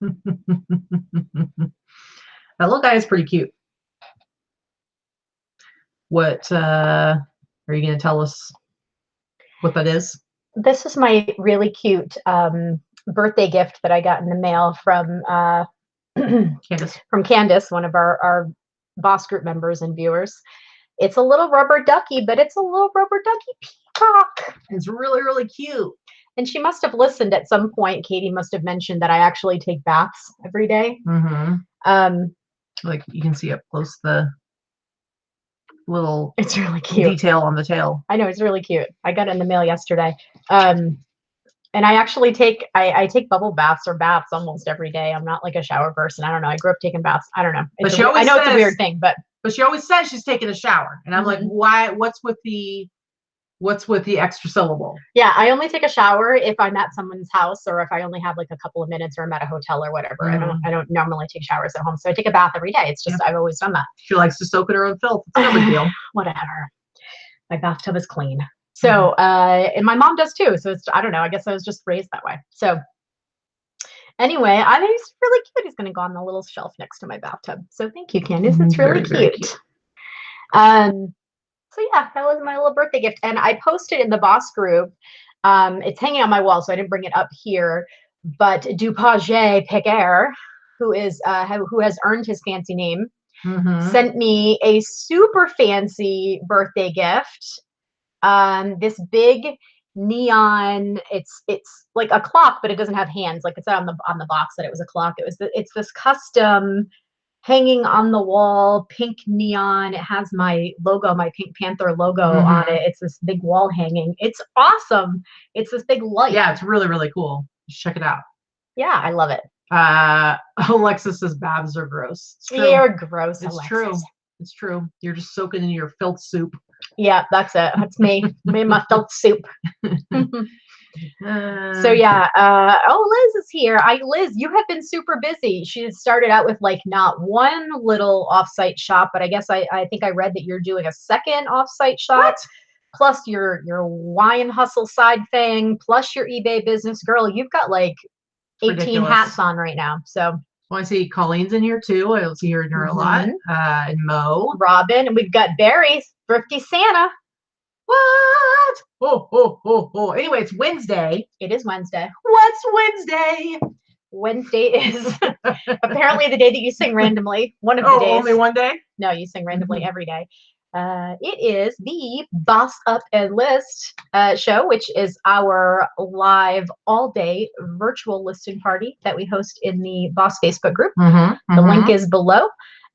That little guy is pretty cute. What are you going to tell us what that is? This is my really cute birthday gift that I got in the mail from Candace. From Candace, one of our boss group members and viewers. It's a little rubber ducky, but it's a little rubber ducky peacock. It's really, really cute. And she must have listened at some point. Katie must have mentioned that I actually take baths every day. Like you can see up close the little it's really cute detail on the tail. I know, it's really cute. I got it in the mail yesterday. And I actually take I take bubble baths or baths almost every day. I'm not like a shower person. I don't know. I grew up taking baths. I don't know. But she always says, it's a weird thing, but she always says she's taking a shower. And I'm like, why? What's with the extra syllable? Yeah, I only take a shower if I'm at someone's house or if I only have like a couple of minutes or I'm at a hotel or whatever. I don't normally take showers at home. So I take a bath every day. It's just I've always done that. She likes to soak in her own filth. It's no big deal. Whatever. My bathtub is clean. So and my mom does too. So it's, I don't know, I guess I was just raised that way. So anyway, I think he's really cute. He's going to go on the little shelf next to my bathtub. So thank you, Candace. It's really cute. So yeah, that was my little birthday gift. And I posted in the boss group. It's hanging on my wall, so I didn't bring it up here. But Dupage Peguer, who has earned his fancy name, sent me a super fancy birthday gift. This big neon, it's like a clock, but it doesn't have hands. Like it said on the box that it was a clock. It's this custom hanging on the wall, pink neon. It has my logo, my Pink Panther logo on it. It's this big wall hanging. It's awesome. It's this big light. Yeah, it's really, really cool. Just check it out. Yeah, I love it. Alexis says baths are gross. You're gross, It's Alexis. true. It's true. You're just soaking in your filth soup. Yeah, that's it. That's me. Me and my filth soup. So yeah, Liz is here. Liz, you have been super busy. She started out with like not one little offsite shop, but I guess I think I read that you're doing a second offsite shop. What? Plus your wine hustle side thing, plus your eBay business. Girl, you've got like 18 hats on right now. So well, I see Colleen's in here too. I don't see her in here a lot. And Mo. Robin, and we've got Barry, Thrifty Santa. What? Oh. Anyway, it's Wednesday. It is Wednesday. What's Wednesday? Wednesday is apparently the day that you sing randomly. One of the days. Only one day? No, you sing randomly every day. It is the Boss Up and List show, which is our live all-day virtual listing party that we host in the Boss Facebook group. The link is below.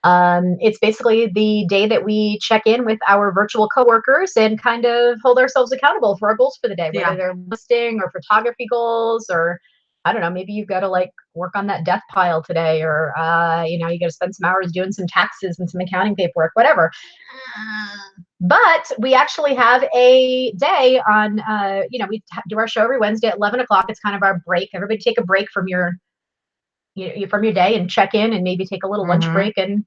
It's basically the day that we check in with our virtual coworkers and kind of hold ourselves accountable for our goals for the day, whether they're listing or photography goals, or I don't know, maybe you've got to like work on that death pile today, or you got to spend some hours doing some taxes and some accounting paperwork, whatever. But we actually have a day on, we do our show every Wednesday at 11 o'clock. It's kind of our break. Everybody take a break from your day and check in and maybe take a little lunch break and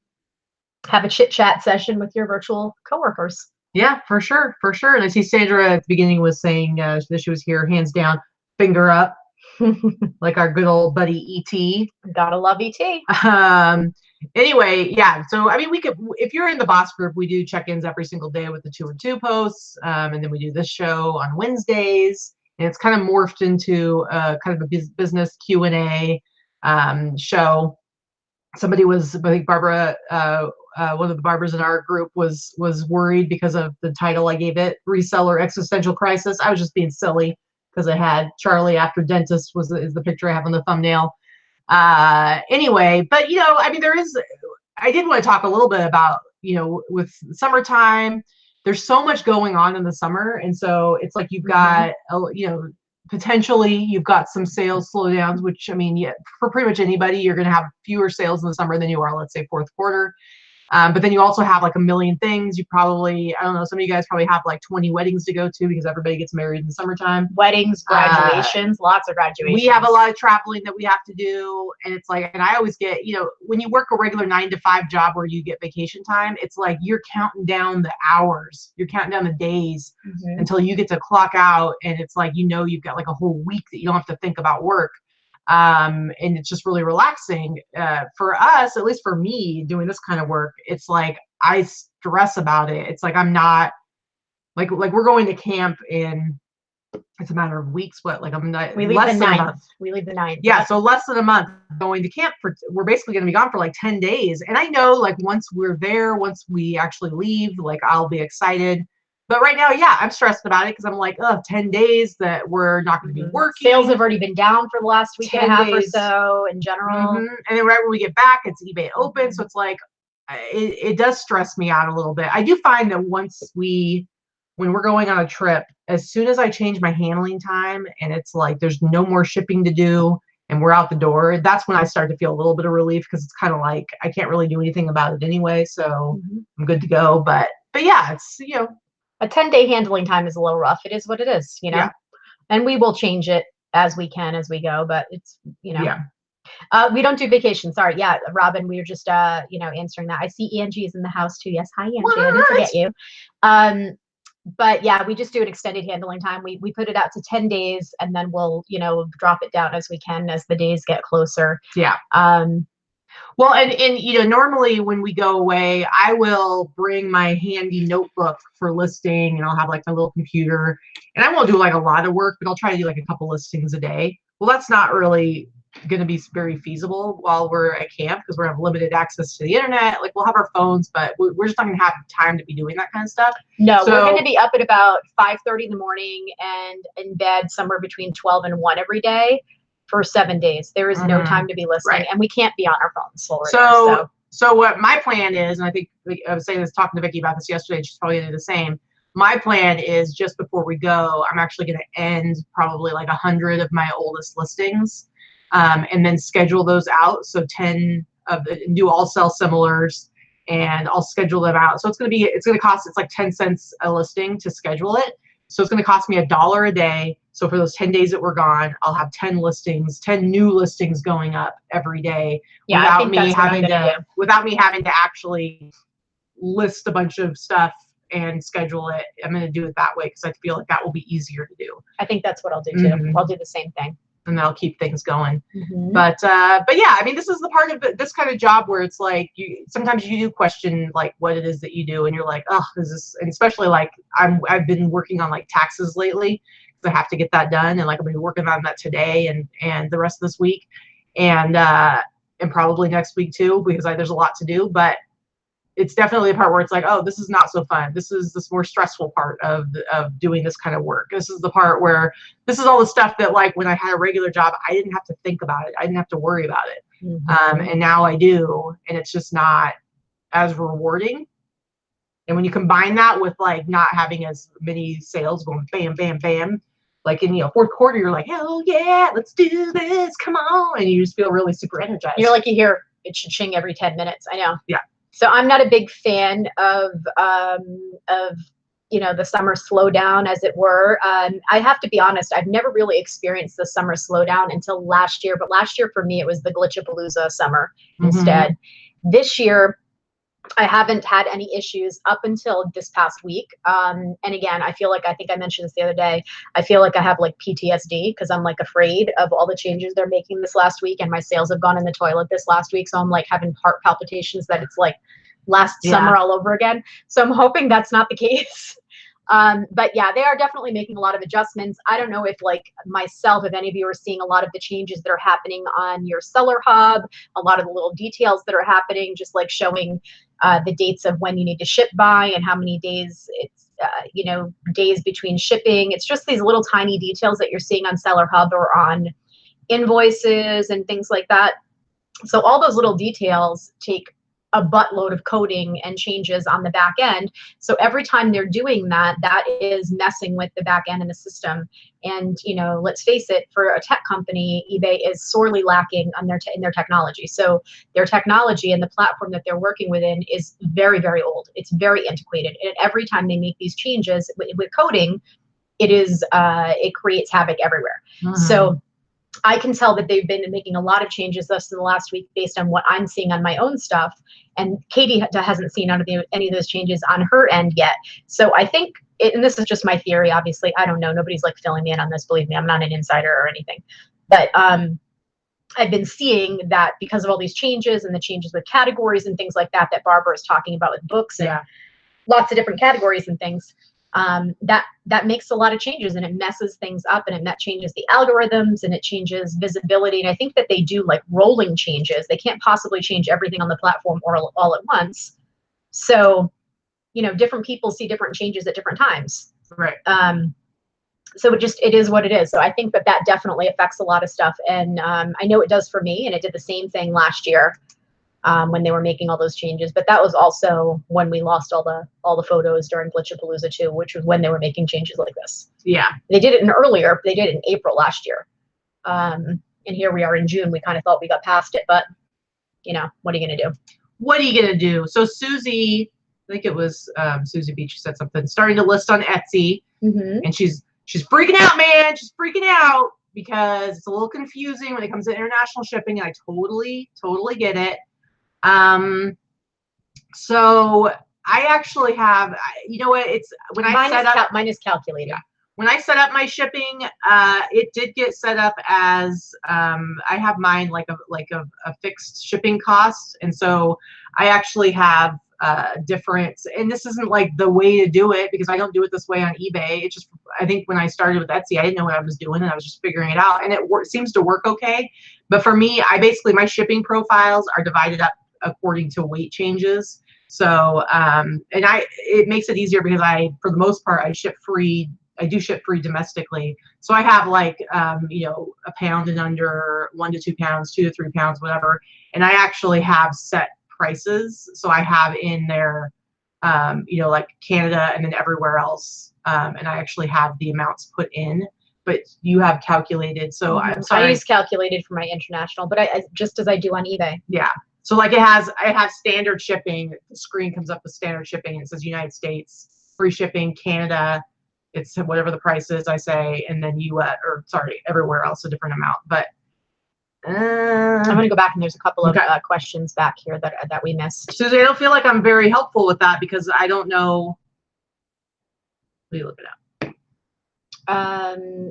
have a chit chat session with your virtual coworkers. Yeah, for sure. And I see Sandra at the beginning was saying that she was here, hands down, finger up, like our good old buddy E.T. Gotta love E.T. Anyway, yeah. So I mean, we could, if you're in the boss group, we do check-ins every single day with the 2 and 2 posts, and then we do this show on Wednesdays, and it's kind of morphed into kind of a business Q&A. Show. Somebody was, I think Barbara, one of the barbers in our group was worried because of the title I gave it, Reseller Existential Crisis. I was just being silly because I had Charlie after dentist is the picture I have on the thumbnail. Anyway, but I mean, I did want to talk a little bit about, with summertime, there's so much going on in the summer. And so it's like, you've got, potentially you've got some sales slowdowns, which I mean, for pretty much anybody, you're going to have fewer sales in the summer than you are, let's say, fourth quarter. But then you also have like a million things. You probably, I don't know, some of you guys probably have like 20 weddings to go to because everybody gets married in the summertime. Weddings, graduations, lots of graduations. We have a lot of traveling that we have to do. And it's like, and I always get, when you work a regular 9-to-5 job where you get vacation time, it's like you're counting down the hours, you're counting down the days until you get to clock out. And it's like, you've got like a whole week that you don't have to think about work. And it's just really relaxing. For us, at least for me, doing this kind of work, it's like I stress about it. It's like I'm not like we're going to camp in. It's a matter of weeks. What, like I'm not. We leave the 9th. We leave the 9th. Yeah, so less than a month going to camp for. We're basically going to be gone for like 10 days, and I know like once we're there, once we actually leave, like I'll be excited. But right now, yeah, I'm stressed about it because I'm like, oh, 10 days that we're not going to be working. Sales have already been down for the last week and a half or so in general. And then right when we get back, it's eBay open. So it's like, it does stress me out a little bit. I do find that when we're going on a trip, as soon as I change my handling time and it's like there's no more shipping to do and we're out the door, that's when I start to feel a little bit of relief because it's kind of like I can't really do anything about it anyway. So I'm good to go. But yeah, it's, a 10-day handling time is a little rough. It is what it is, Yeah. And we will change it as we can as we go, but it's, Yeah. We don't do vacation. Sorry. Yeah, Robin, we were just, answering that. I see Angie is in the house too. Yes. Hi, Angie. What? I didn't forget you. But yeah, we just do an extended handling time. We put it out to 10 days and then we'll, drop it down as we can as the days get closer. Yeah. Well, and normally when we go away, I will bring my handy notebook for listing, and I'll have like my little computer, and I won't do like a lot of work, but I'll try to do like a couple listings a day. Well, that's not really going to be very feasible while we're at camp because we're going to have limited access to the internet. Like we'll have our phones, but we're just not going to have time to be doing that kind of stuff. No, we're going to be up at about 5:30 in the morning and in bed somewhere between 12 and 1 every day for 7 days. There is no time to be listening, and we can't be on our phones. So what my plan is, and I think I was talking to Vicki about this yesterday, and she's probably going to do the same. My plan is just before we go, I'm actually going to end probably like 100 of my oldest listings, and then schedule those out. So 10 do all Selfsimilars, and I'll schedule them out. So it's going to cost, it's like 10 cents a listing to schedule it. So it's going to cost me $1 a day. So for those 10 days that we're gone, I'll have 10 new listings going up every day without me having to actually list a bunch of stuff and schedule it. I'm going to do it that way because I feel like that will be easier to do. I think that's what I'll do too. I'll do the same thing. And that'll keep things going. But yeah, I mean, this is the part of this kind of job where it's like sometimes you do question like what it is that you do, and you're like, oh, is this? And especially like I've been working on like taxes lately because I have to get that done, and like I'll be working on that today and the rest of this week, and probably next week too because there's a lot to do. But it's definitely the part where it's like, oh, this is not so fun. This is this more stressful part of doing this kind of work. This is the part where this is all the stuff that like when I had a regular job, I didn't have to think about it. I didn't have to worry about it. And now I do, and it's just not as rewarding. And when you combine that with like not having as many sales going bam, bam, bam, like in fourth quarter, you're like, hell yeah, let's do this, come on, and you just feel really super energized. You're like, you hear it should ching every 10 minutes. I know. Yeah. So I'm not a big fan of the summer slowdown, as it were. I have to be honest, I've never really experienced the summer slowdown until last year. But last year for me, it was the Glitchapalooza summer instead. This year, I haven't had any issues up until this past week. And again, I think I mentioned this the other day. I feel like I have like PTSD because I'm like afraid of all the changes they're making this last week, and my sales have gone in the toilet this last week. So I'm like having heart palpitations that it's like last summer all over again. So I'm hoping that's not the case. But yeah, they are definitely making a lot of adjustments. I don't know if like myself, if any of you are seeing a lot of the changes that are happening on your seller hub, a lot of the little details that are happening, just like showing the dates of when you need to ship by and how many days it's, days between shipping. It's just these little tiny details that you're seeing on seller hub or on invoices and things like that. So all those little details take a buttload of coding and changes on the back end. So every time they're doing that, that is messing with the back end in the system. And, let's face it, for a tech company, eBay is sorely lacking on in their technology. So their technology and the platform that they're working within is very, very old. It's very antiquated. And every time they make these changes with coding, it creates havoc everywhere. So I can tell that they've been making a lot of changes thus in the last week based on what I'm seeing on my own stuff. And Katie hasn't seen any of those changes on her end yet. So I think, and this is just my theory, obviously, I don't know. Nobody's like filling me in on this. Believe me, I'm not an insider or anything. But I've been seeing that because of all these changes and the changes with categories and things like that, that Barbara is talking about with books and lots of different categories and things, that makes a lot of changes, and it messes things up, and that changes the algorithms, and it changes visibility. And I think that they do like rolling changes. They can't possibly change everything on the platform or all at once. So, you know, different people see different changes at different times. Right. So it is what it is. So I think that definitely affects a lot of stuff. And I know it does for me, and it did the same thing last year when they were making all those changes. But that was also when we lost all the photos during Glitchapalooza 2, which was when they were making changes like this. Yeah. They did it they did it in April last year. And here we are in June. We kind of thought we got past it, but you know, what are you going to do? What are you going to do? So Susie, I think it was Susie Beach, said something, starting to list on Etsy. And she's freaking out, man. She's freaking out because it's a little confusing when it comes to international shipping. And I totally get it. So I actually have, you know what, it's when mine is calculated. Yeah. When I set up my shipping, it did get set up as I have mine like a fixed shipping cost, and so I actually have different. And this isn't like the way to do it because I don't do it this way on eBay. It just, I think when I started with Etsy, I didn't know what I was doing, and I was just figuring it out, and it seems to work okay. But for me, my shipping profiles are divided up according to weight changes. So it makes it easier because for the most part, I do ship free domestically. So I have like, you know, a pound and under, 1 to 2 pounds, 2 to 3 pounds, whatever. And I actually have set prices. So I have in there, you know, like Canada and then everywhere else. And I actually have the amounts put in, but you have calculated. So I'm sorry. I use calculated for my international, but I just as I do on eBay. Yeah. So like I have standard shipping. The screen comes up with standard shipping. It says United States, free shipping, Canada. It's whatever the price is, I say, and then everywhere else a different amount. But I'm going to go back, and there's a couple of questions back here that we missed. Susie, I don't feel like I'm very helpful with that because I don't know. Let me look it up.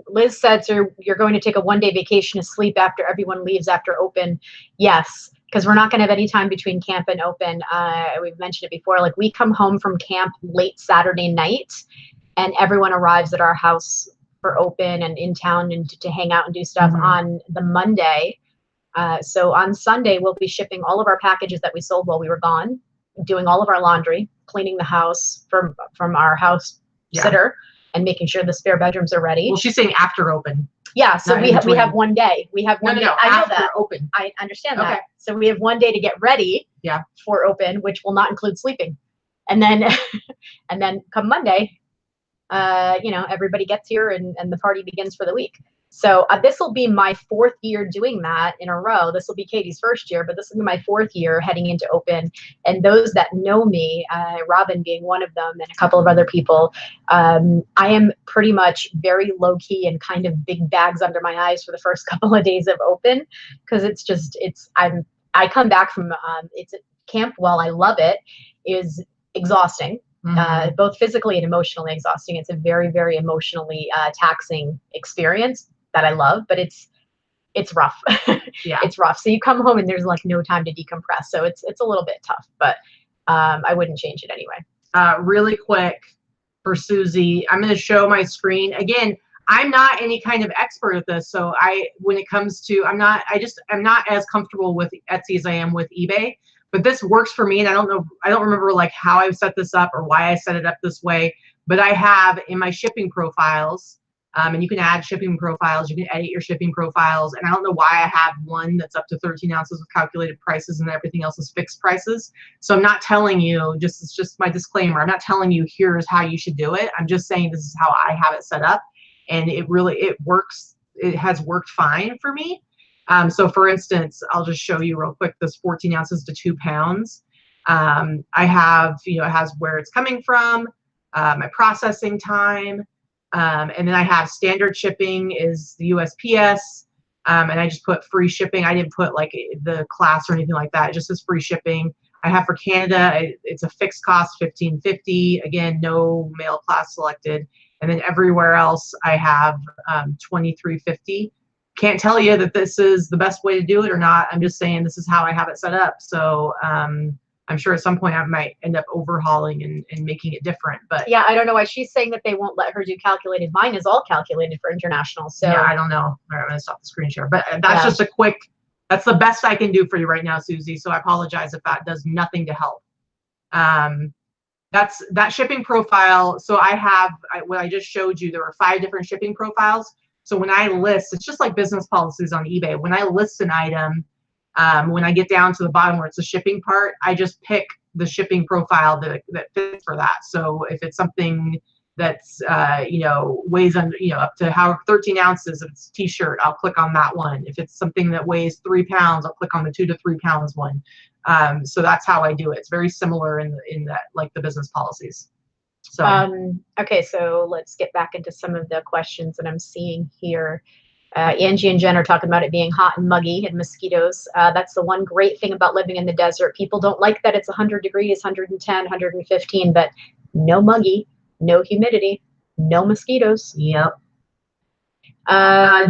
Liz said, so you're going to take a 1-day vacation to sleep after everyone leaves after open. Yes, because we're not going to have any time between camp and open. We've mentioned it before. Like, we come home from camp late Saturday night, and everyone arrives at our house for open and in town and to hang out and do stuff on the Monday. So on Sunday, we'll be shipping all of our packages that we sold while we were gone, doing all of our laundry, cleaning the house from our house sitter, and making sure the spare bedrooms are ready. Well, she's saying after open. Yeah, so we have 1 day. We have 1 day. I know that. Open. I understand that. So we have 1 day to get ready for open, which will not include sleeping. And then and then come Monday, you know, everybody gets here and the party begins for the week. So this will be my 4th year doing that in a row. This will be Katie's 1st year, but this will be my 4th year heading into open. And those that know me, Robin being one of them and a couple of other people, I am pretty much very low key and kind of big bags under my eyes for the first couple of days of open, because I come back from it's camp. While I love it, is exhausting. Both physically and emotionally exhausting. It's a very, very emotionally taxing experience that I love, but it's rough. It's rough. So you come home and there's like no time to decompress. So it's a little bit tough, but I wouldn't change it anyway. Really quick for Susie, I'm going to show my screen again. I'm not any kind of expert at this, so when it comes to, I'm not as comfortable with Etsy as I am with eBay. But this works for me, and I don't remember like how I set this up or why I set it up this way, but I have in my shipping profiles, and you can add shipping profiles, you can edit your shipping profiles, and I don't know why I have one that's up to 13 ounces with calculated prices and everything else is fixed prices. So I'm not telling you, it's just my disclaimer, I'm not telling you here's how you should do it. I'm just saying this is how I have it set up, and it works. It has worked fine for me. So for instance, I'll just show you real quick this 14 ounces to 2 pounds. I have, you know, it has where it's coming from, my processing time, and then I have standard shipping is the USPS, and I just put free shipping. I didn't put like the class or anything like that. It just says free shipping. I have for Canada, it's a fixed cost, $15.50. Again, no mail class selected. And then everywhere else, I have $23.50. can't tell you that this is the best way to do it or not. I'm just saying this is how I have it set up. So I'm sure at some point I might end up overhauling and making it different. But yeah, I don't know why she's saying that they won't let her do calculated. Mine is all calculated for international. So yeah, I don't know. All right, I'm gonna stop the screen share. But that's just a quick. That's the best I can do for you right now, Susie. So I apologize if that does nothing to help. That's that shipping profile. So what I just showed you. There were 5 different shipping profiles. So when I list, it's just like business policies on eBay. When I list an item, when I get down to the bottom where it's the shipping part, I just pick the shipping profile that fits for that. So if it's something that's weighs under up to 13 ounces, if it's a t-shirt, I'll click on that one. If it's something that weighs 3 pounds, I'll click on the 2 to 3 pounds one. So that's how I do it. It's very similar in that, like the business policies. So okay, so let's get back into some of the questions that I'm seeing here. Angie and Jen are talking about it being hot and muggy and mosquitoes. That's the one great thing about living in the desert. People don't like that it's 100 degrees, 110, 115, but no muggy, no humidity, no mosquitoes. Yep.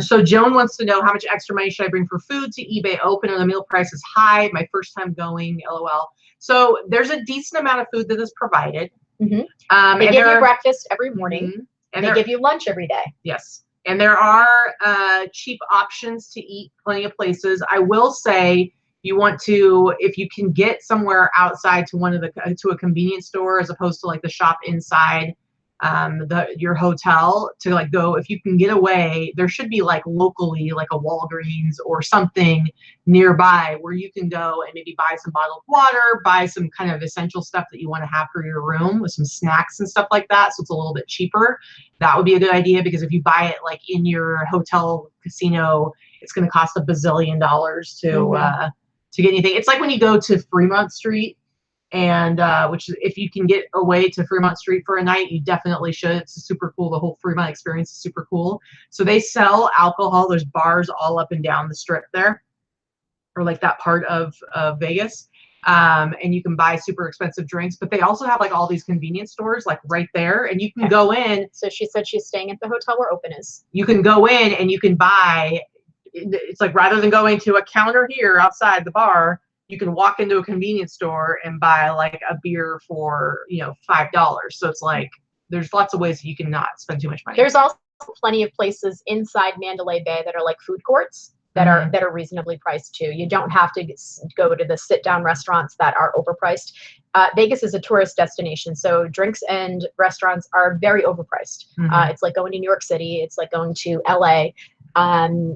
So Joan wants to know, how much extra money should I bring for food to eBay open and the meal price is high? My first time going, LOL. So there's a decent amount of food that is provided. Mm-hmm. They give you breakfast every morning, and they give you lunch every day. Yes. And there are cheap options to eat plenty of places. I will say you want to, if you can get somewhere outside to a convenience store as opposed to like the shop inside your hotel, to like go, if you can get away, there should be like locally like a Walgreens or something nearby where you can go and maybe buy some bottled water, buy some kind of essential stuff that you want to have for your room with some snacks and stuff like that. So it's a little bit cheaper. That would be a good idea, because if you buy it like in your hotel casino, it's going to cost $1 bazillion to get anything. It's like when you go to Fremont Street, and which if you can get away to Fremont Street for a night, you definitely should. It's super cool. The whole Fremont experience is super cool. So they sell alcohol. There's bars all up and down the strip there, or like that part of Vegas. And you can buy super expensive drinks, but they also have like all these convenience stores like right there, and you can go in. So she said she's staying at the hotel where Open is. You can go in and you can buy, it's like rather than going to a counter here outside the bar, you can walk into a convenience store and buy like a beer for, $5. So it's like, there's lots of ways that you can not spend too much money. There's also plenty of places inside Mandalay Bay that are like food courts that are reasonably priced too. You don't have to go to the sit down restaurants that are overpriced. Vegas is a tourist destination, so drinks and restaurants are very overpriced. It's like going to New York City. It's like going to LA.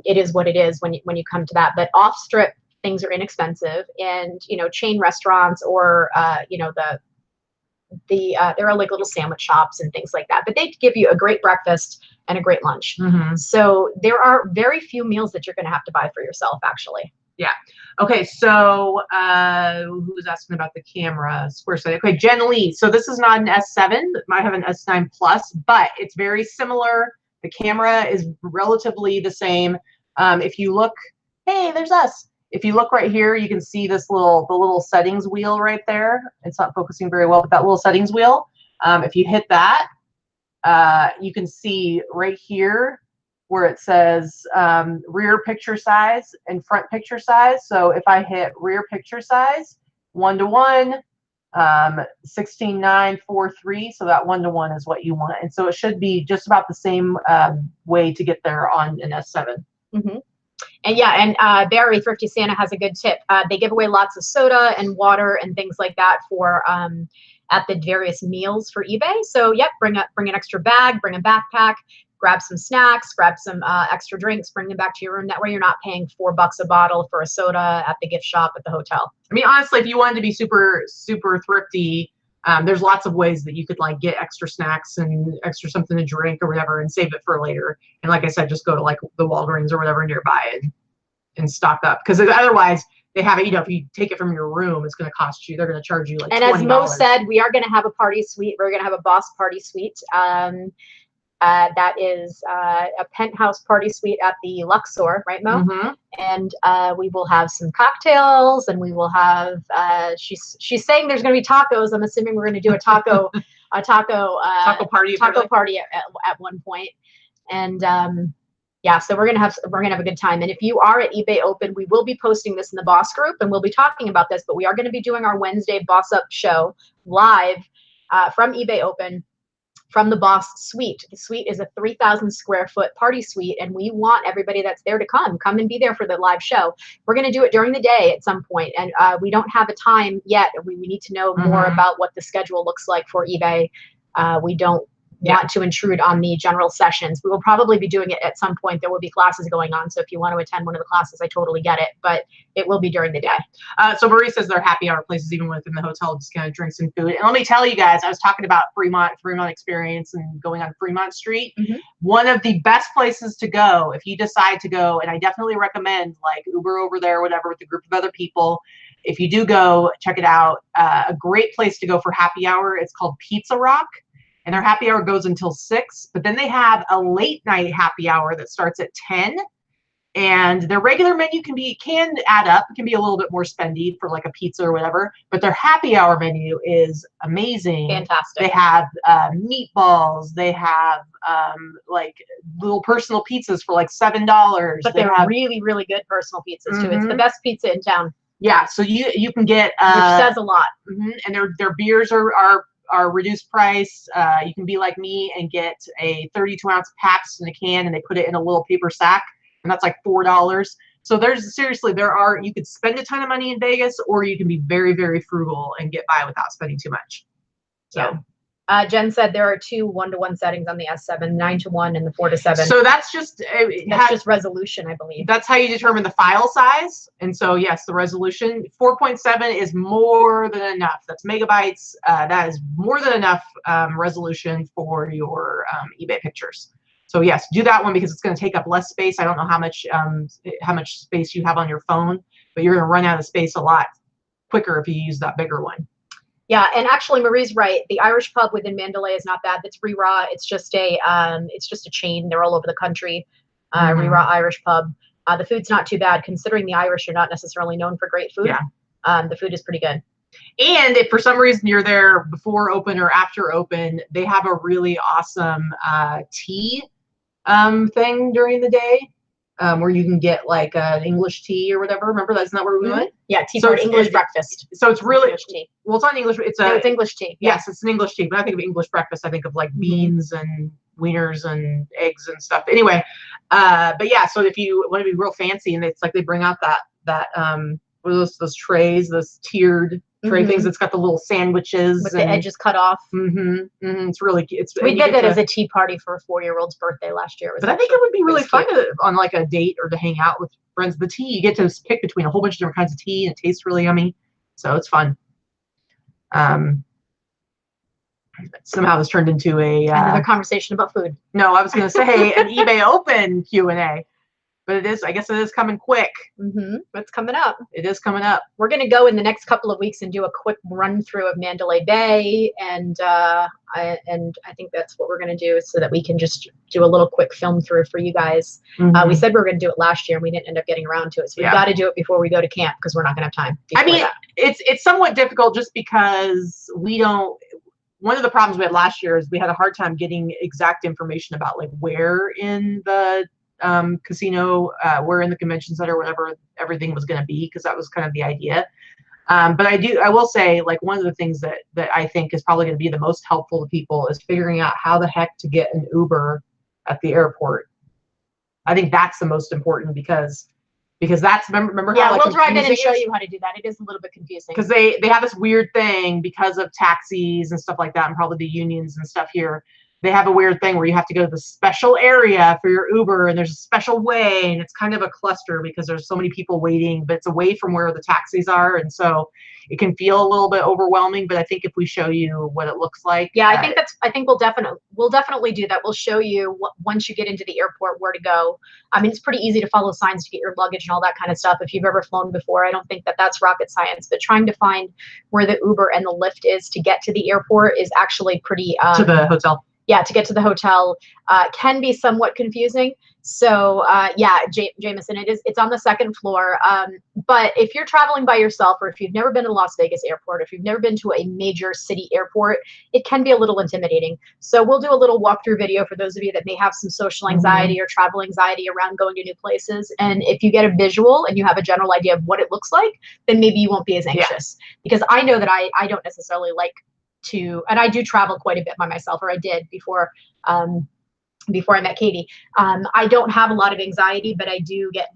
It is what it is when you come to that. But off strip, things are inexpensive, and chain restaurants or there are like little sandwich shops and things like that, but they give you a great breakfast and a great lunch. So there are very few meals that you're going to have to buy for yourself, actually. Yeah. Okay. So who's asking about the camera? Square sight. Okay, Jen Lee. So this is not an S7. It might have an S9 Plus, but it's very similar. The camera is relatively the same. If you look, hey, there's us. If you look right here, you can see the little settings wheel right there. It's not focusing very well, but that little settings wheel, if you hit that, you can see right here where it says rear picture size and front picture size. So if I hit rear picture size, 1:1, 16:9:4:3, so that 1:1 is what you want. And so it should be just about the same way to get there on an S7. And yeah, and Barry Thrifty Santa has a good tip. They give away lots of soda and water and things like that for at the various meals for eBay. So yep, bring an extra bag, bring a backpack, grab some snacks, grab some extra drinks, bring them back to your room. That way you're not paying $4 a bottle for a soda at the gift shop at the hotel. I mean, honestly, if you wanted to be super, super thrifty, there's lots of ways that you could like get extra snacks and extra something to drink or whatever and save it for later. And like I said, just go to like the Walgreens or whatever nearby and stock up. Because otherwise they have it, if you take it from your room, it's going to cost you, they're going to charge you like $20. And as Mo said, we are going to have a party suite. We're going to have a boss party suite. That is a penthouse party suite at the Luxor, right, Mo? And we will have some cocktails, and we will have. She's saying there's going to be tacos. I'm assuming we're going to do a taco party at one point. And Yeah, so we're gonna have a good time. And if you are at eBay Open, we will be posting this in the Boss group, and we'll be talking about this. But we are going to be doing our Wednesday Boss Up show live from eBay Open, from the Boss Suite. The suite is a 3,000 square foot party suite, and we want everybody that's there to come and be there for the live show. We're going to do it during the day at some point, and we don't have a time yet. We need to know more about what the schedule looks like for eBay. We don't want to intrude on the general sessions. We will probably be doing it at some point. There will be classes going on, so if you want to attend one of the classes, I totally get it, but it will be during the day. So Marie says there are happy hour places even within the hotel, just kind of drinks and food. And let me tell you guys, I was talking about Fremont experience and going on Fremont Street. One of the best places to go if you decide to go, and I definitely recommend like Uber over there or whatever with a group of other people. If you do go, check it out. A great place to go for happy hour. It's called Pizza Rock. And their happy hour goes until 6, but then they have a late night happy hour that starts at 10. And their regular menu can add up. It can be a little bit more spendy for like a pizza or whatever, but their happy hour menu is amazing. Fantastic. They have meatballs. They have like little personal pizzas for like $7. But they're really, really good personal pizzas too. It's the best pizza in town. Yeah, so you can get which says a lot. And their beers are reduced price. You can be like me and get a 32-ounce Pabst in a can, and they put it in a little paper sack, and that's like $4. So you could spend a ton of money in Vegas, or you can be very, very frugal and get by without spending too much. So. Yeah. Jen said there are 2 1-to-1 settings on the S7, 9-to-1 and the 4-to-7. So that's just just resolution, I believe. That's how you determine the file size. And so yes, the resolution 4.7 is more than enough. That's megabytes. That is more than enough resolution for your eBay pictures. So yes, do that one because it's going to take up less space. I don't know how much space you have on your phone, but you're going to run out of space a lot quicker if you use that bigger one. Yeah, and actually Marie's right. The Irish pub within Mandalay is not bad. That's Rira. It's just a chain. They're all over the country. Rira Irish pub. The food's not too bad considering the Irish are not necessarily known for great food. Yeah. The food is pretty good. And if for some reason you're there before open or after open, they have a really awesome tea thing during the day. Where you can get like an English tea or whatever. Remember, that's not where we went. Yeah, tea for English breakfast. So it's really English tea. Well, it's not English. It's English tea. Yes, it's an English tea. But I think of English breakfast, I think of like beans and wieners and eggs and stuff. Anyway, but yeah. So if you want to be real fancy, and it's like they bring out that what are those trays, those tiered tray things. It's got the little sandwiches with the edges cut off. It's really cute. We did that as a tea party for a 4-year-old's birthday last year. But I think it would be really fun on like a date or to hang out with friends. The tea, you get to pick between a whole bunch of different kinds of tea, and it tastes really yummy. So it's fun. Somehow this turned into another conversation about food. No, I was going to say an eBay Open Q&A. But I guess it is coming quick. It's coming up. It is coming up. We're going to go in the next couple of weeks and do a quick run through of Mandalay Bay. And I think that's what we're going to do so that we can just do a little quick film through for you guys. We said we were going to do it last year and we didn't end up getting around to it. So we've got to do it before we go to camp because we're not going to have time. I mean, it's somewhat difficult just because one of the problems we had last year is we had a hard time getting exact information about like where in the casino, where in the convention center, whatever everything was going to be, because that was kind of the idea. But I will say, like, one of the things that I think is probably going to be the most helpful to people is figuring out how the heck to get an Uber at the airport. I think that's the most important because that's remember how we'll drive in and show you how to do that. It is a little bit confusing because they have this weird thing because of taxis and stuff like that, and probably the unions and stuff here. They have a weird thing where you have to go to the special area for your Uber, and there's a special way, and it's kind of a cluster because there's so many people waiting, but it's away from where the taxis are, and so it can feel a little bit overwhelming. But I think if we show you what it looks like, I think we'll definitely do that. We'll show you once you get into the airport where to go. I mean, it's pretty easy to follow signs to get your luggage and all that kind of stuff. If you've ever flown before, I don't think that's rocket science. But trying to find where the Uber and the Lyft is to get to the airport is actually pretty to the hotel. yeah, to get to the hotel can be somewhat confusing. So yeah, Jameson, it's on the second floor. But if you're traveling by yourself, or if you've never been to Las Vegas airport, if you've never been to a major city airport, it can be a little intimidating. So we'll do a little walkthrough video for those of you that may have some social anxiety or travel anxiety around going to new places. And if you get a visual and you have a general idea of what it looks like, then maybe you won't be as anxious. Because I know that I don't necessarily like to, and I do travel quite a bit by myself, or I did before I met Katie. I don't have a lot of anxiety, but I do get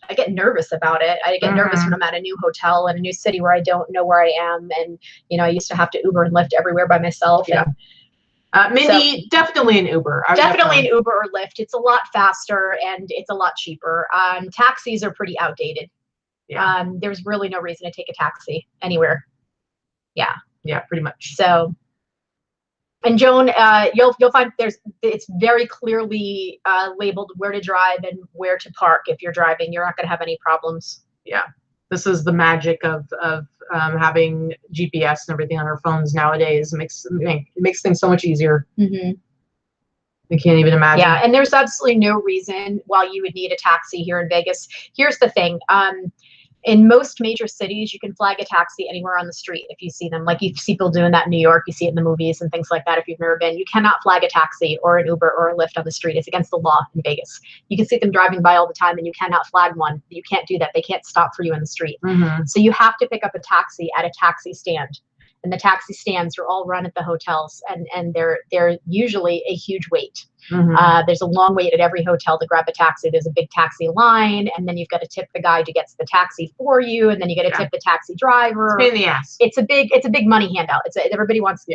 I get nervous about it. I get nervous when I'm at a new hotel in a new city where I don't know where I am. And, you know, I used to have to Uber and Lyft everywhere by myself. Yeah. Mindy, definitely an Uber. Definitely an Uber or Lyft. It's a lot faster and it's a lot cheaper. Taxis are pretty outdated. Yeah. There's really no reason to take a taxi anywhere. Yeah. Yeah, pretty much. So, and Joan, you'll find it's very clearly labeled where to drive and where to park. If you're driving, you're not going to have any problems. Yeah, this is the magic of having GPS and everything on our phones nowadays. It makes things so much easier. I can't even imagine. Yeah, and there's absolutely no reason why you would need a taxi here in Vegas. Here's the thing. In most major cities, you can flag a taxi anywhere on the street if you see them. Like you see people doing that in New York, you see it in the movies and things like that. If you've never been, you cannot flag a taxi or an Uber or a Lyft on the street. It's against the law in Vegas. You can see them driving by all the time and you cannot flag one. You can't do that. They can't stop for you in the street. So you have to pick up a taxi at a taxi stand. And the taxi stands are all run at the hotels, and they're usually a huge wait. There's a long wait at every hotel to grab a taxi. There's a big taxi line, and then you've got to tip the guy who gets the taxi for you, and then you got to tip the taxi driver. It's a pain in the ass. It's a big money handout. Everybody wants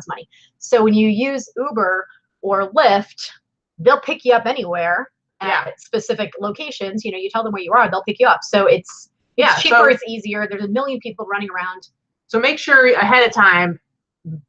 money. So when you use Uber or Lyft, they'll pick you up anywhere at specific locations. You know, you tell them where you are, they'll pick you up. So it's cheaper, it's easier. There's a million people running around. So make sure ahead of time,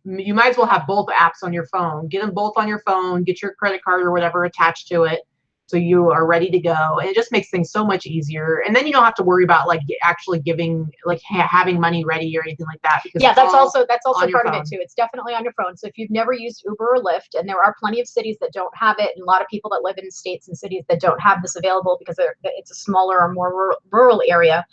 you might as well have both apps on your phone. Get them both on your phone, get your credit card or whatever attached to it so you are ready to go. And it just makes things so much easier. And then you don't have to worry about like actually giving, like having money ready or anything like that. Because that's also part of it too. It's definitely on your phone. So if you've never used Uber or Lyft, and there are plenty of cities that don't have it, and a lot of people that live in states and cities that don't have this available because it's a smaller or more rural area,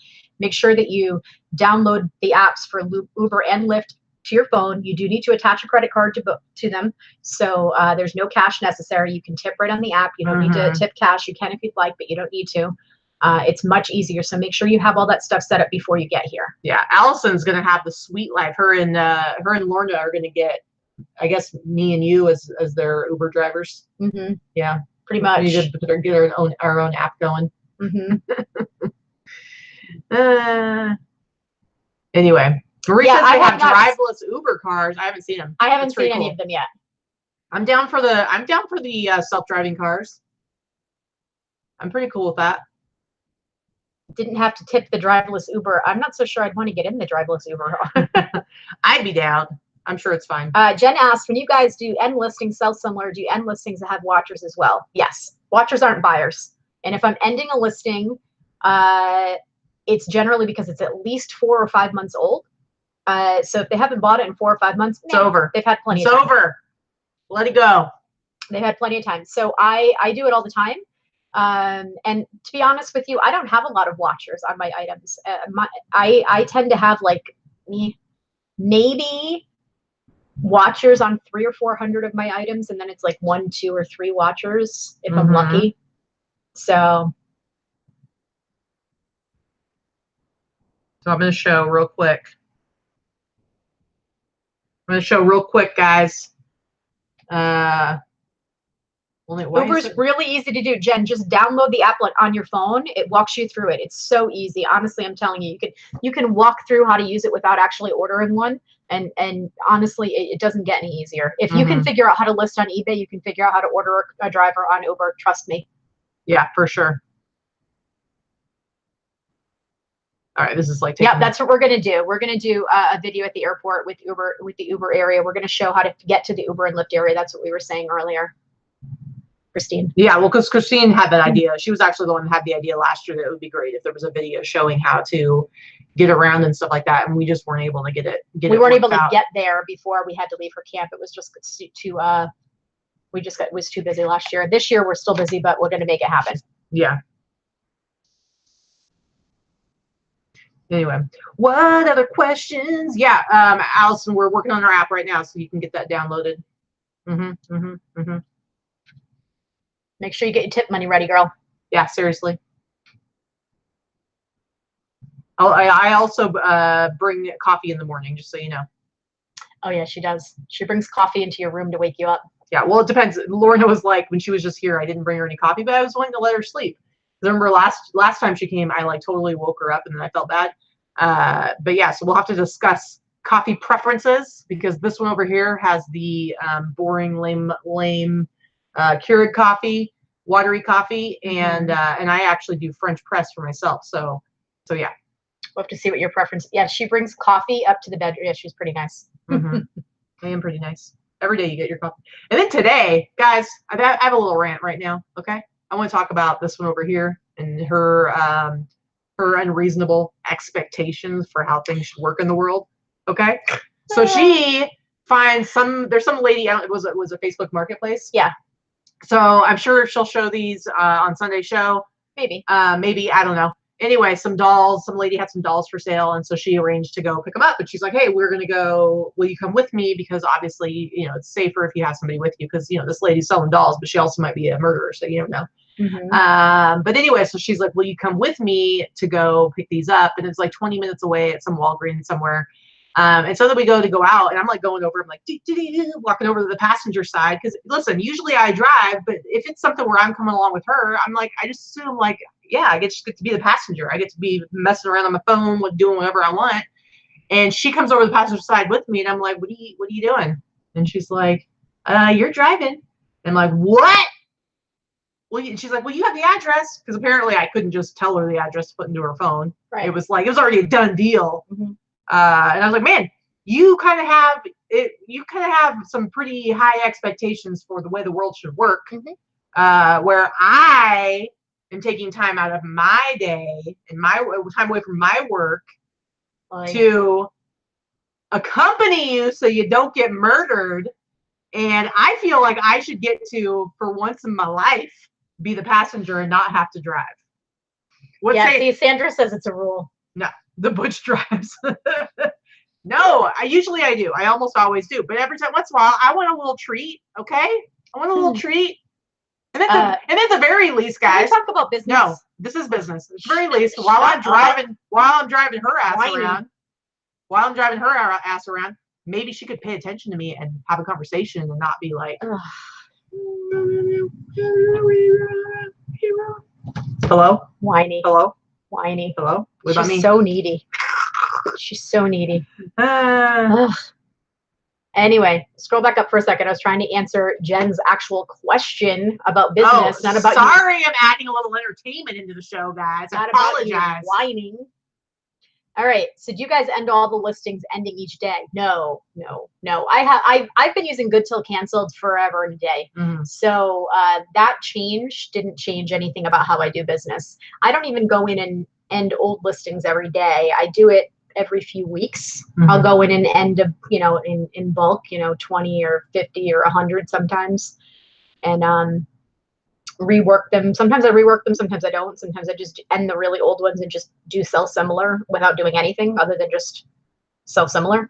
make sure that you download the apps for Uber and Lyft to your phone. You do need to attach a credit card to them. So there's no cash necessary. You can tip right on the app. You don't need to tip cash. You can if you'd like, but you don't need to. It's much easier. So make sure you have all that stuff set up before you get here. Yeah, Allison's going to have the sweet life. Her and Lorna are going to get, I guess, me and you as their Uber drivers. Yeah, pretty much. We need to get our own app going. Anyway, Marie says they have driveless Uber cars. I haven't seen them. I haven't seen any of them yet. I'm down for the self-driving cars. I'm pretty cool with that. Didn't have to tip the driverless Uber. I'm not so sure I'd want to get in the driverless Uber. I'd be down. I'm sure it's fine. Jen asked, when you guys do end listings, Selfsimilar, do you end listings that have watchers as well? Yes. Watchers aren't buyers. And if I'm ending a listing, it's generally because it's at least 4 or 5 months old. So if they haven't bought it in 4 or 5 months, it's over. They've had plenty of time. It's over. Let it go. They've had plenty of time. So I do it all the time. And to be honest with you, I don't have a lot of watchers on my items. I tend to have like maybe watchers on 300 or 400 of my items, and then it's like 1, 2, or 3 watchers if I'm lucky. So I'm going to show real quick. Guys. Uber's really easy to do. Jen, just download the app on your phone. It walks you through it. It's so easy. Honestly, I'm telling you, you can walk through how to use it without actually ordering one. And honestly, it doesn't get any easier. If you can figure out how to list on eBay, you can figure out how to order a driver on Uber. Trust me. Yeah, for sure. All right, this is like that's what we're gonna do. We're gonna do a video at the airport with the Uber area. We're gonna show how to get to the Uber and Lyft area. That's what we were saying earlier. Christine. Yeah, well, because Christine had that idea. She was actually the one that had the idea last year that it would be great if there was a video showing how to get around and stuff like that, and we just weren't able to get it. We weren't able to get there before we had to leave for camp. It was just We just was too busy last year. This year we're still busy, but we're going to make it happen. Yeah. Anyway, what other questions? Yeah, Allison, we're working on our app right now, so you can get that downloaded. Make sure you get your tip money ready, girl. Yeah, seriously. I also bring coffee in the morning, just so you know. Oh yeah, she does. She brings coffee into your room to wake you up. Yeah, well, it depends. Lorna was like, when she was just here, I didn't bring her any coffee, but I was wanting to let her sleep. Remember last time she came, I like totally woke her up and then I felt bad. But yeah, so we'll have to discuss coffee preferences, because this one over here has the boring, lame Keurig coffee, watery coffee, and I actually do French press for myself. So yeah. We'll have to see what your preference. Yeah, she brings coffee up to the bedroom. Yeah, she's pretty nice. I am pretty nice. Every day you get your coffee. And then today, guys, I have a little rant right now. Okay, I want to talk about this one over here and her unreasonable expectations for how things should work in the world. Okay, so she finds there's some lady, it was a Facebook Marketplace. Yeah. So I'm sure she'll show these on Sunday show. Maybe. Maybe, I don't know. Anyway, some lady had some dolls for sale, and so she arranged to go pick them up. But she's like, hey, we're going to go, will you come with me? Because obviously, it's safer if you have somebody with you, because, this lady's selling dolls, but she also might be a murderer, so you don't know. But anyway, so she's like, will you come with me to go pick these up? And it's like 20 minutes away at some Walgreens somewhere. And so then we go out, and I'm like going over, I'm like, walking over to the passenger side. Because listen, usually I drive, but if it's something where I'm coming along with her, I'm like, I just assume like, yeah, I just get to be the passenger. I get to be messing around on my phone, doing whatever I want. And she comes over the passenger side with me, and I'm like, what are you doing? And she's like, you're driving. And I'm like, what? Well, she's like, well, you have the address, because apparently I couldn't just tell her the address to put into her phone. Right. It was already a done deal. And I was like, man, you kind of have some pretty high expectations for the way the world should work. Where I am taking time out of my day and my time away from my work to accompany you so you don't get murdered. And I feel like I should get to, for once in my life, be the passenger and not have to drive. See, Sandra says it's a rule. No, the Butch drives. No, I do. I almost always do. But every time, once in a while, I want a little treat. Okay, I want a little treat. And at the very least, guys. Can we talk about business? No, this is business. At the very least, while I'm driving her ass around, maybe she could pay attention to me and have a conversation and not be like, hello, whiny, hello, whiny, hello. What about me? She's so needy. She's so needy. Anyway, scroll back up for a second. I was trying to answer Jen's actual question about business, not about. Sorry, I'm adding a little entertainment into the show, guys. I apologize. Whining. All right. So do you guys end all the listings ending each day? No. I've been using good till canceled forever and a day. So that didn't change anything about how I do business. I don't even go in and end old listings every day. I do it every few weeks. I'll go in and end in bulk, 20 or 50 or 100 sometimes, and rework them. Sometimes I rework them, sometimes I don't. Sometimes I just end the really old ones and just do Selfsimilar without doing anything other than just Selfsimilar.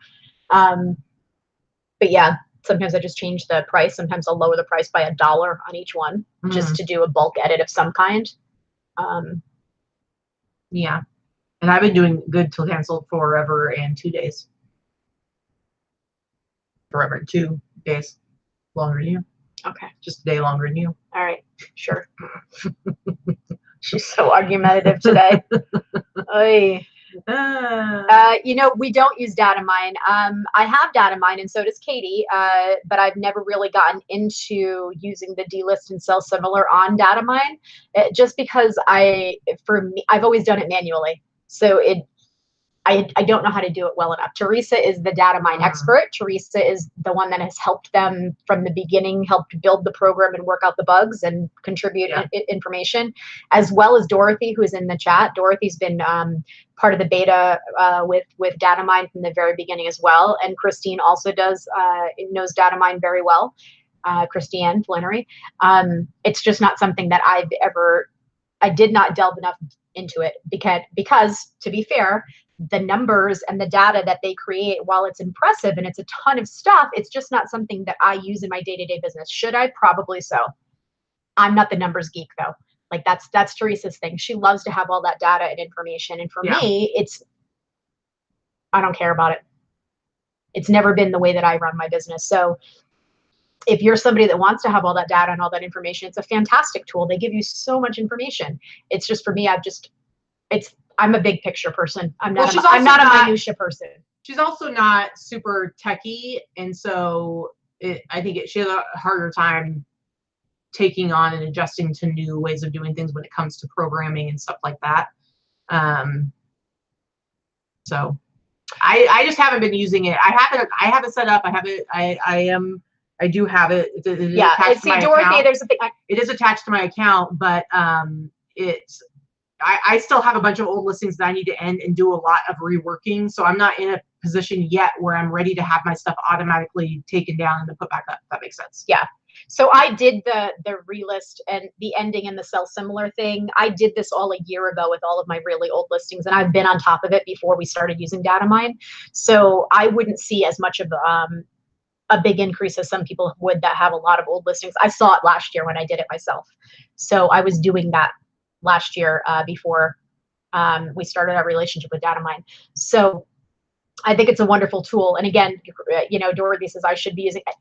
But yeah, sometimes I just change the price. Sometimes I'll lower the price by $1 on each one just to do a bulk edit of some kind. Yeah. And I've been doing good till canceled forever and 2 days. Forever and 2 days. Longer than you. Okay. Just a day longer than you. All right. Sure. She's so argumentative today. Oy. We don't use data mine. I have data mine, and so does Katie, but I've never really gotten into using the D-list and Selfsimilar on data mine, just because I've always done it manually. So I don't know how to do it well enough. Teresa is the data mine expert. Teresa is the one that has helped them from the beginning, helped build the program and work out the bugs and contribute information, as well as Dorothy, who is in the chat. Dorothy's been part of the beta with data mine from the very beginning as well. And Christine also knows data mine very well. Christiane Flannery. It's just not something that I did not delve enough into it because to be fair, the numbers and the data that they create, while it's impressive and it's a ton of stuff, it's just not something that I use in my day-to-day business. Should I? Probably so. I'm not the numbers geek though. Like that's Teresa's thing. She loves to have all that data and information. And for me, I don't care about it. It's never been the way that I run my business. So if you're somebody that wants to have all that data and all that information, it's a fantastic tool. They give you so much information. It's just for me, I'm a big picture person. I'm not a minutia person. She's also not super techie. And so I think she has a harder time taking on and adjusting to new ways of doing things when it comes to programming and stuff like that. So I just haven't been using it. I have it set up. I do have it. Dorothy, there's a thing. It is attached to my account, but I still have a bunch of old listings that I need to end and do a lot of reworking. So I'm not in a position yet where I'm ready to have my stuff automatically taken down and then put back up. If that makes sense. Yeah. So I did the relist and the ending and the Selfsimilar thing. I did this all a year ago with all of my really old listings, and I've been on top of it before we started using Datamine. So I wouldn't see as much of a big increase as some people would that have a lot of old listings. I saw it last year when I did it myself. So I was doing that last year before we started our relationship with Datamine. So I think it's a wonderful tool. And again, Dorothy says I should be using it.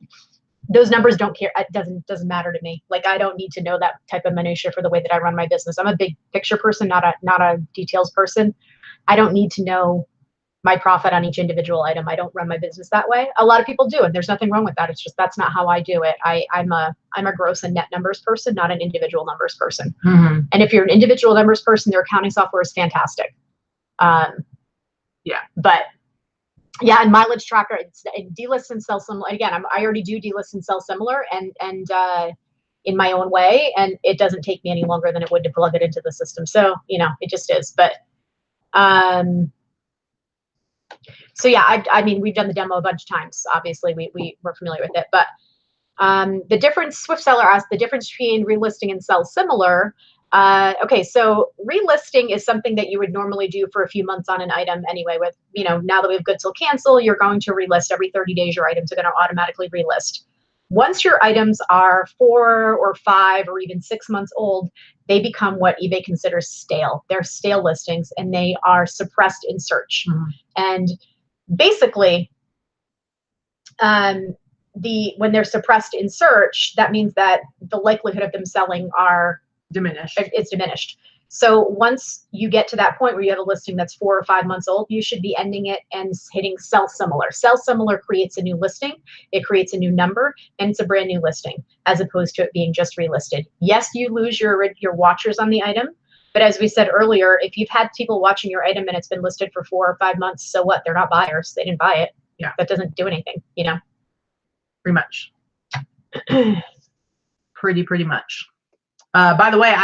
Those numbers don't care. It doesn't matter to me. Like, I don't need to know that type of minutia for the way that I run my business. I'm a big picture person, not a details person. I don't need to know my profit on each individual item. I don't run my business that way. A lot of people do, and there's nothing wrong with that. It's just that's not how I do it. I'm a gross and net numbers person, not an individual numbers person. Mm-hmm. And if you're an individual numbers person, their accounting software is fantastic. But yeah, and mileage tracker, it's delist and Selfsimilar. Again, I already do delist and Selfsimilar and in my own way, and it doesn't take me any longer than it would to plug it into the system. So it just is. But so yeah, I mean, we've done the demo a bunch of times. Obviously, we're familiar with it. But the difference, SwiftSeller asked the difference between relisting and Selfsimilar. Okay, so relisting is something that you would normally do for a few months on an item anyway. With now that we have good till cancel, you're going to relist every 30 days. Your items are going to automatically relist. Once your items are 4 or 5 or even 6 months old, they become what eBay considers stale. They're stale listings, and they are suppressed in search. Mm-hmm. And basically, when they're suppressed in search, that means that the likelihood of them selling are diminished. It's diminished. So once you get to that point where you have a listing that's 4 or 5 months old, you should be ending it and hitting Selfsimilar. Selfsimilar creates a new listing, it creates a new number, and it's a brand new listing, as opposed to it being just relisted. Yes, you lose your watchers on the item, but as we said earlier, if you've had people watching your item and it's been listed for 4 or 5 months, so what? They're not buyers. They didn't buy it. Yeah. That doesn't do anything, Pretty much. Pretty much. By the way,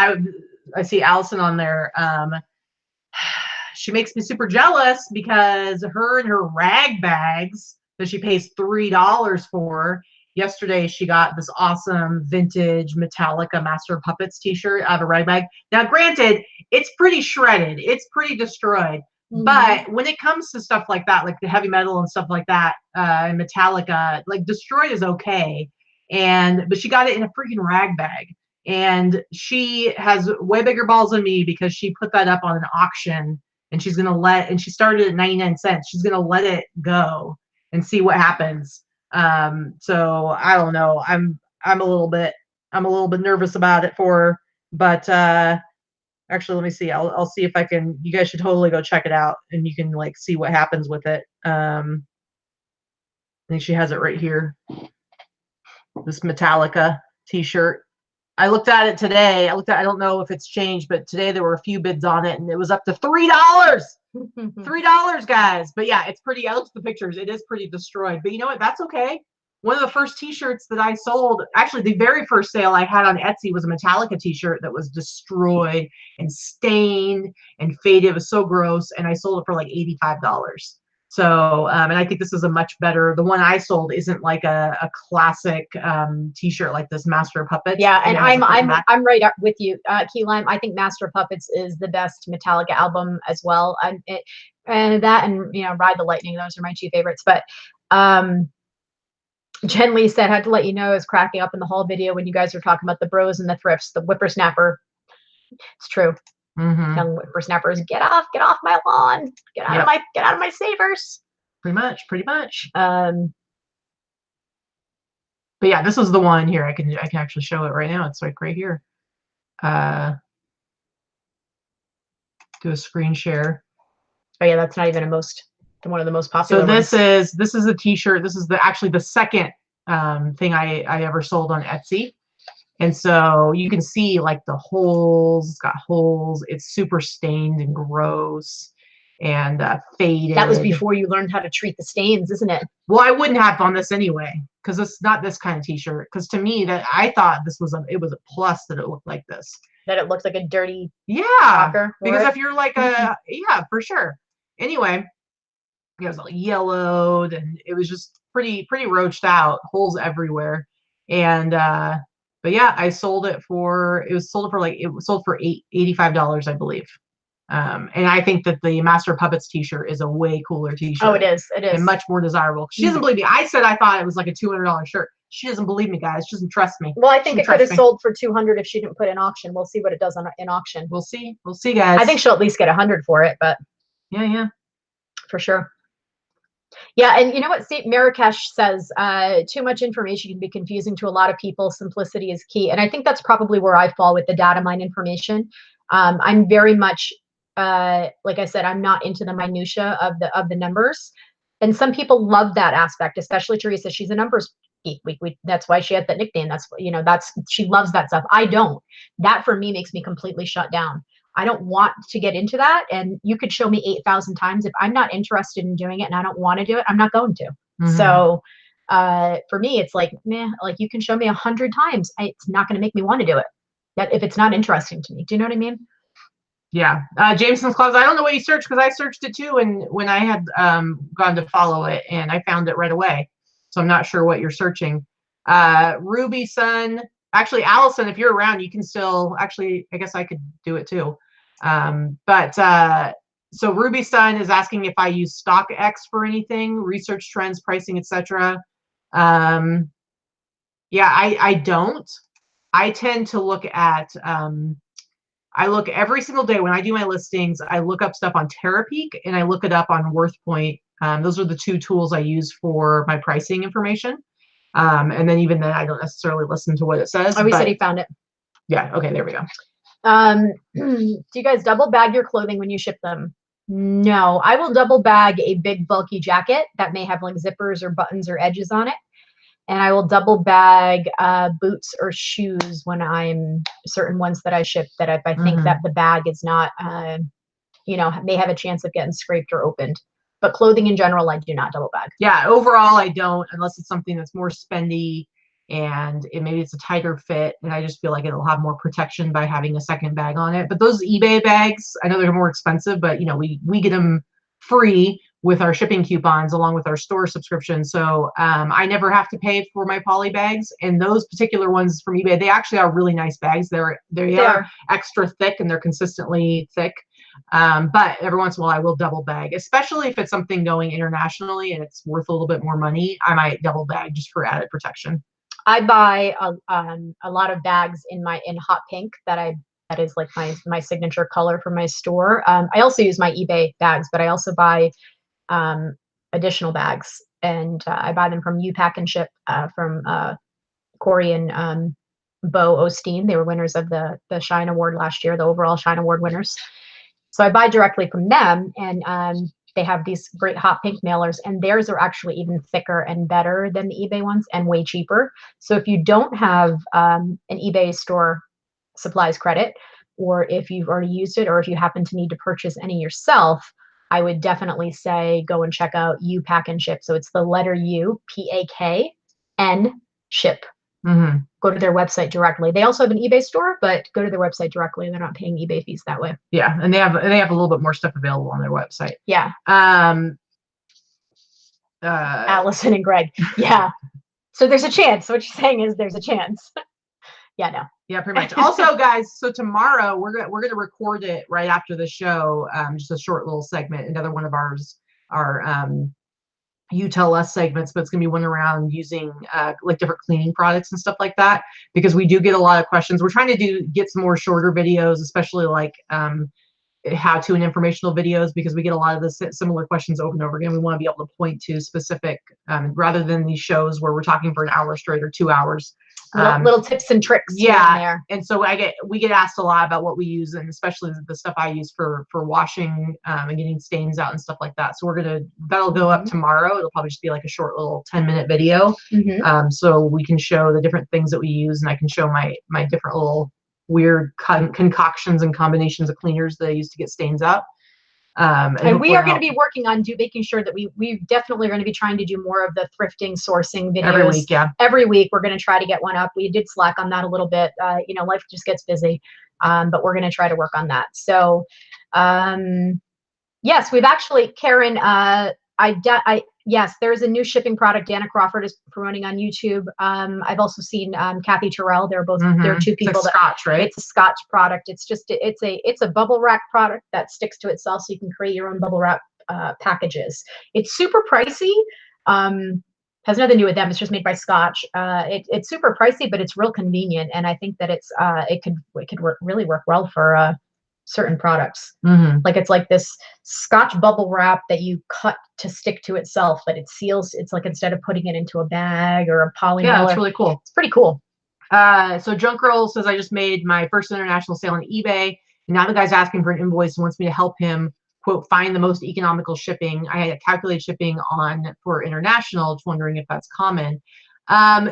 I see Allison on there. She makes me super jealous because her and her rag bags that she pays $3 for. Yesterday, she got this awesome vintage Metallica Master of Puppets t-shirt out of a rag bag. Now, granted, it's pretty shredded. It's pretty destroyed. Mm-hmm. But when it comes to stuff like that, like the heavy metal and stuff like that, and Metallica, like destroyed is okay. But she got it in a freaking rag bag. And she has way bigger balls than me because she put that up on an auction, and she started at 99 cents. She's going to let it go and see what happens. So I don't know. I'm a little bit nervous about it for her, but, actually, let me see. I'll see if I can, you guys should totally go check it out and you can like see what happens with it. I think she has it right here. This Metallica t-shirt. I looked at it today. I don't know if it's changed, but today there were a few bids on it and it was up to $3. $3, guys. But yeah, it's pretty, I looked at the pictures. It is pretty destroyed, but you know what? That's okay. One of the first t-shirts that I sold, actually the very first sale I had on Etsy was a Metallica t-shirt that was destroyed and stained and faded. It was so gross. And I sold it for like $85. So, and I think this is a much better, the one I sold isn't like a classic t-shirt like this Master of Puppets. Yeah, and I'm right up with you, Key Lime. I think Master of Puppets is the best Metallica album as well. And that and Ride the Lightning, those are my two favorites. But Jen Lee said, had to let you know, I was cracking up in the whole video when you guys were talking about the bros and the thrifts, the whippersnapper. It's true. Young whippersnappers, get off my lawn, get out of my savers. Pretty much. But yeah, this is the one here. I can actually show it right now. It's like right here. Do a screen share. Oh yeah, that's not even one of the most popular. So this is a t-shirt. This is actually the second thing I ever sold on Etsy. And so you can see like the holes, it's got holes. It's super stained and gross and faded. That was before you learned how to treat the stains, isn't it? Well, I wouldn't have on this anyway, because it's not this kind of t-shirt. Because to me, that I thought this was it was a plus that it looked like this. That it looked like a dirty because if you're like for sure. Anyway, it was all yellowed and it was just pretty roached out, holes everywhere. And but yeah, I sold it for $85, I believe. And I think that the Master of Puppets t-shirt is a way cooler t-shirt. Oh, it is. And much more desirable. She doesn't believe me. I said I thought it was like a $200 shirt. She doesn't believe me, guys. She doesn't trust me. Well, I think it could have sold for $200 if she didn't put in auction. We'll see what it does in auction. We'll see, guys. I think she'll at least get $100 for it, but yeah, for sure. Yeah, and you know what Marrakesh says, too much information can be confusing to a lot of people. Simplicity is key. And I think that's probably where I fall with the data mine information. I'm very much, like I said, I'm not into the minutia of the numbers. And some people love that aspect, especially Teresa. She's a numbers geek. That's why she had that nickname. She loves that stuff. I don't. That for me makes me completely shut down. I don't want to get into that. And you could show me 8,000 times. If I'm not interested in doing it and I don't want to do it, I'm not going to. So for me, it's like, meh, like you can show me 100 times. It's not going to make me want to do it. That if it's not interesting to me. Do you know what I mean? Yeah. Jameson's Closet. I don't know what you searched because I searched it too. And when I had gone to follow it and I found it right away. So I'm not sure what you're searching. Ruby Sun. Actually, Allison, if you're around, you can still I guess I could do it too. So Ruby Sun is asking if I use StockX for anything, research trends, pricing, etc. Yeah, I don't. I tend to look at, I look every single day when I do my listings, I look up stuff on Terapeak and I look it up on WorthPoint. Those are the two tools I use for my pricing information. And then even then, I don't necessarily listen to what it says. Oh, he said he found it. Yeah. Okay. There we go. Do you guys double bag your clothing when you ship them? No, I will double bag a big bulky jacket that may have like zippers or buttons or edges on it. And I will double bag boots or shoes when I'm certain ones that I ship that if I think that the bag is not, may have a chance of getting scraped or opened. But clothing in general, I do not double bag. Yeah, overall, I don't, unless it's something that's more spendy and maybe it's a tighter fit. And I just feel like it'll have more protection by having a second bag on it. But those eBay bags, I know they're more expensive, but we get them free with our shipping coupons along with our store subscription. So I never have to pay for my poly bags. And those particular ones from eBay, they actually are really nice bags. They are extra thick and they're consistently thick. But every once in a while I will double bag, especially if it's something going internationally and it's worth a little bit more money. I might double bag just for added protection. I buy a lot of bags in hot pink that is like my signature color for my store. I also use my eBay bags, but I also buy additional bags, and I buy them from U-Pack and Ship from Corey and Bo Osteen. They were winners of the Shine Award last year, the overall Shine Award winners. So I buy directly from them, and they have these great hot pink mailers, and theirs are actually even thicker and better than the eBay ones and way cheaper. So if you don't have an eBay store supplies credit, or if you've already used it, or if you happen to need to purchase any yourself, I would definitely say go and check out U-Pack and Ship. So it's the letter U, PAKN, Ship. Go to their website directly. They also have an eBay store, but go to their website directly. They're not paying eBay fees that way. Yeah, and they have a little bit more stuff available on their website. Yeah. Allison and Greg. Yeah. So there's a chance. What you're saying is there's a chance. Yeah, no. Yeah, pretty much. Also, guys, so tomorrow we're gonna record it right after the show. Just a short little segment, another one of our You Tell Us segments, but it's gonna be one around using like different cleaning products and stuff like that, because we do get a lot of questions. We're trying to get some more shorter videos, especially like how-to and informational videos, because we get a lot of the similar questions over and over again. We want to be able to point to specific, rather than these shows where we're talking for an hour straight or 2 hours. Little tips and tricks. Yeah, there. And so we get asked a lot about what we use, and especially the stuff I use for washing and getting stains out and stuff like that. So that'll go up tomorrow. It'll probably just be like a short little 10-minute video, so we can show the different things that we use, and I can show my different little weird concoctions and combinations of cleaners that I use to get stains out. And we are going to be working on making sure that we definitely are going to be trying to do more of the thrifting sourcing videos every week. Yeah, every week we're going to try to get one up. We did slack on that a little bit. Life just gets busy, but we're going to try to work on that. So yes, we've actually, Karen, yes, there's a new shipping product Dana Crawford is promoting on YouTube. I've also seen Kathy Terrell. They're both they're two people. It's Scotch, right? It's a Scotch product. It's just it's a bubble wrap product that sticks to itself, so you can create your own bubble wrap packages. It's super pricey. Has nothing to do with them. It's just made by Scotch. It's super pricey, but it's real convenient, and I think that it could really work well for certain products. Like it's like this Scotch bubble wrap that you cut to stick to itself, but it seals. It's like instead of putting it into a bag or a poly yeah, mailer. it's really cool. It's pretty cool. So Junk Girl says, I just made my first international sale on eBay, and now the guy's asking for an invoice and wants me to help him, quote, find the most economical shipping. I had calculated shipping for international, just wondering if that's common.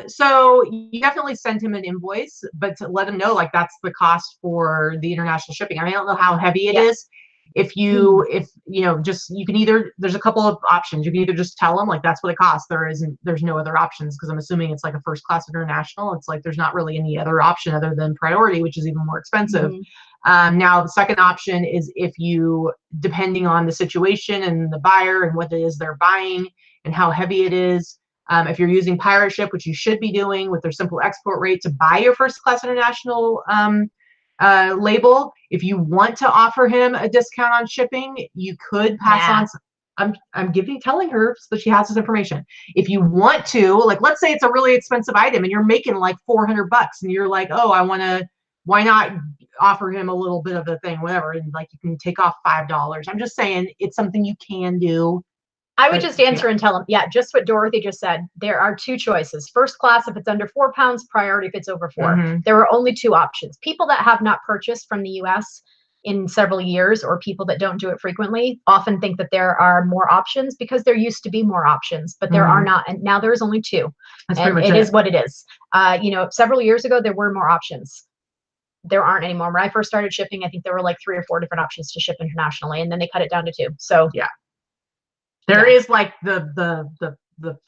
So you definitely send him an invoice, but to let him know, like, that's the cost for the international shipping. I mean, I don't know how heavy it is. If you can either, there's a couple of options. You can either just tell them, like, that's what it costs. There's no other options, because I'm assuming it's like a first class international. It's like there's not really any other option other than priority, which is even more expensive. Now the second option is, if you, depending on the situation and the buyer and what it is they're buying and how heavy it is, if you're using pirate ship, which you should be doing with their simple export rate to buy your first class international label, if you want to offer him a discount on shipping, you could pass on. I'm telling her so she has this information. If you want to, like, let's say it's a really expensive item and you're making like $400 and you're like, oh, why not offer him a little bit of the thing, whatever, and like you can take off $5. I'm just saying it's something you can do. I would just answer and tell them, just what Dorothy just said. There are two choices. First class if it's under 4 pounds, priority if it's over 4. There are only two options. People that have not purchased from the US in several years, or people that don't do it frequently, often think that there are more options, because there used to be more options, but there are not. And now there's only 2. That's and it is what it is. Several years ago, there were more options. There aren't anymore. When I first started shipping, I think there were like 3 or 4 different options to ship internationally, and then they cut it down to 2. So yeah. There is like the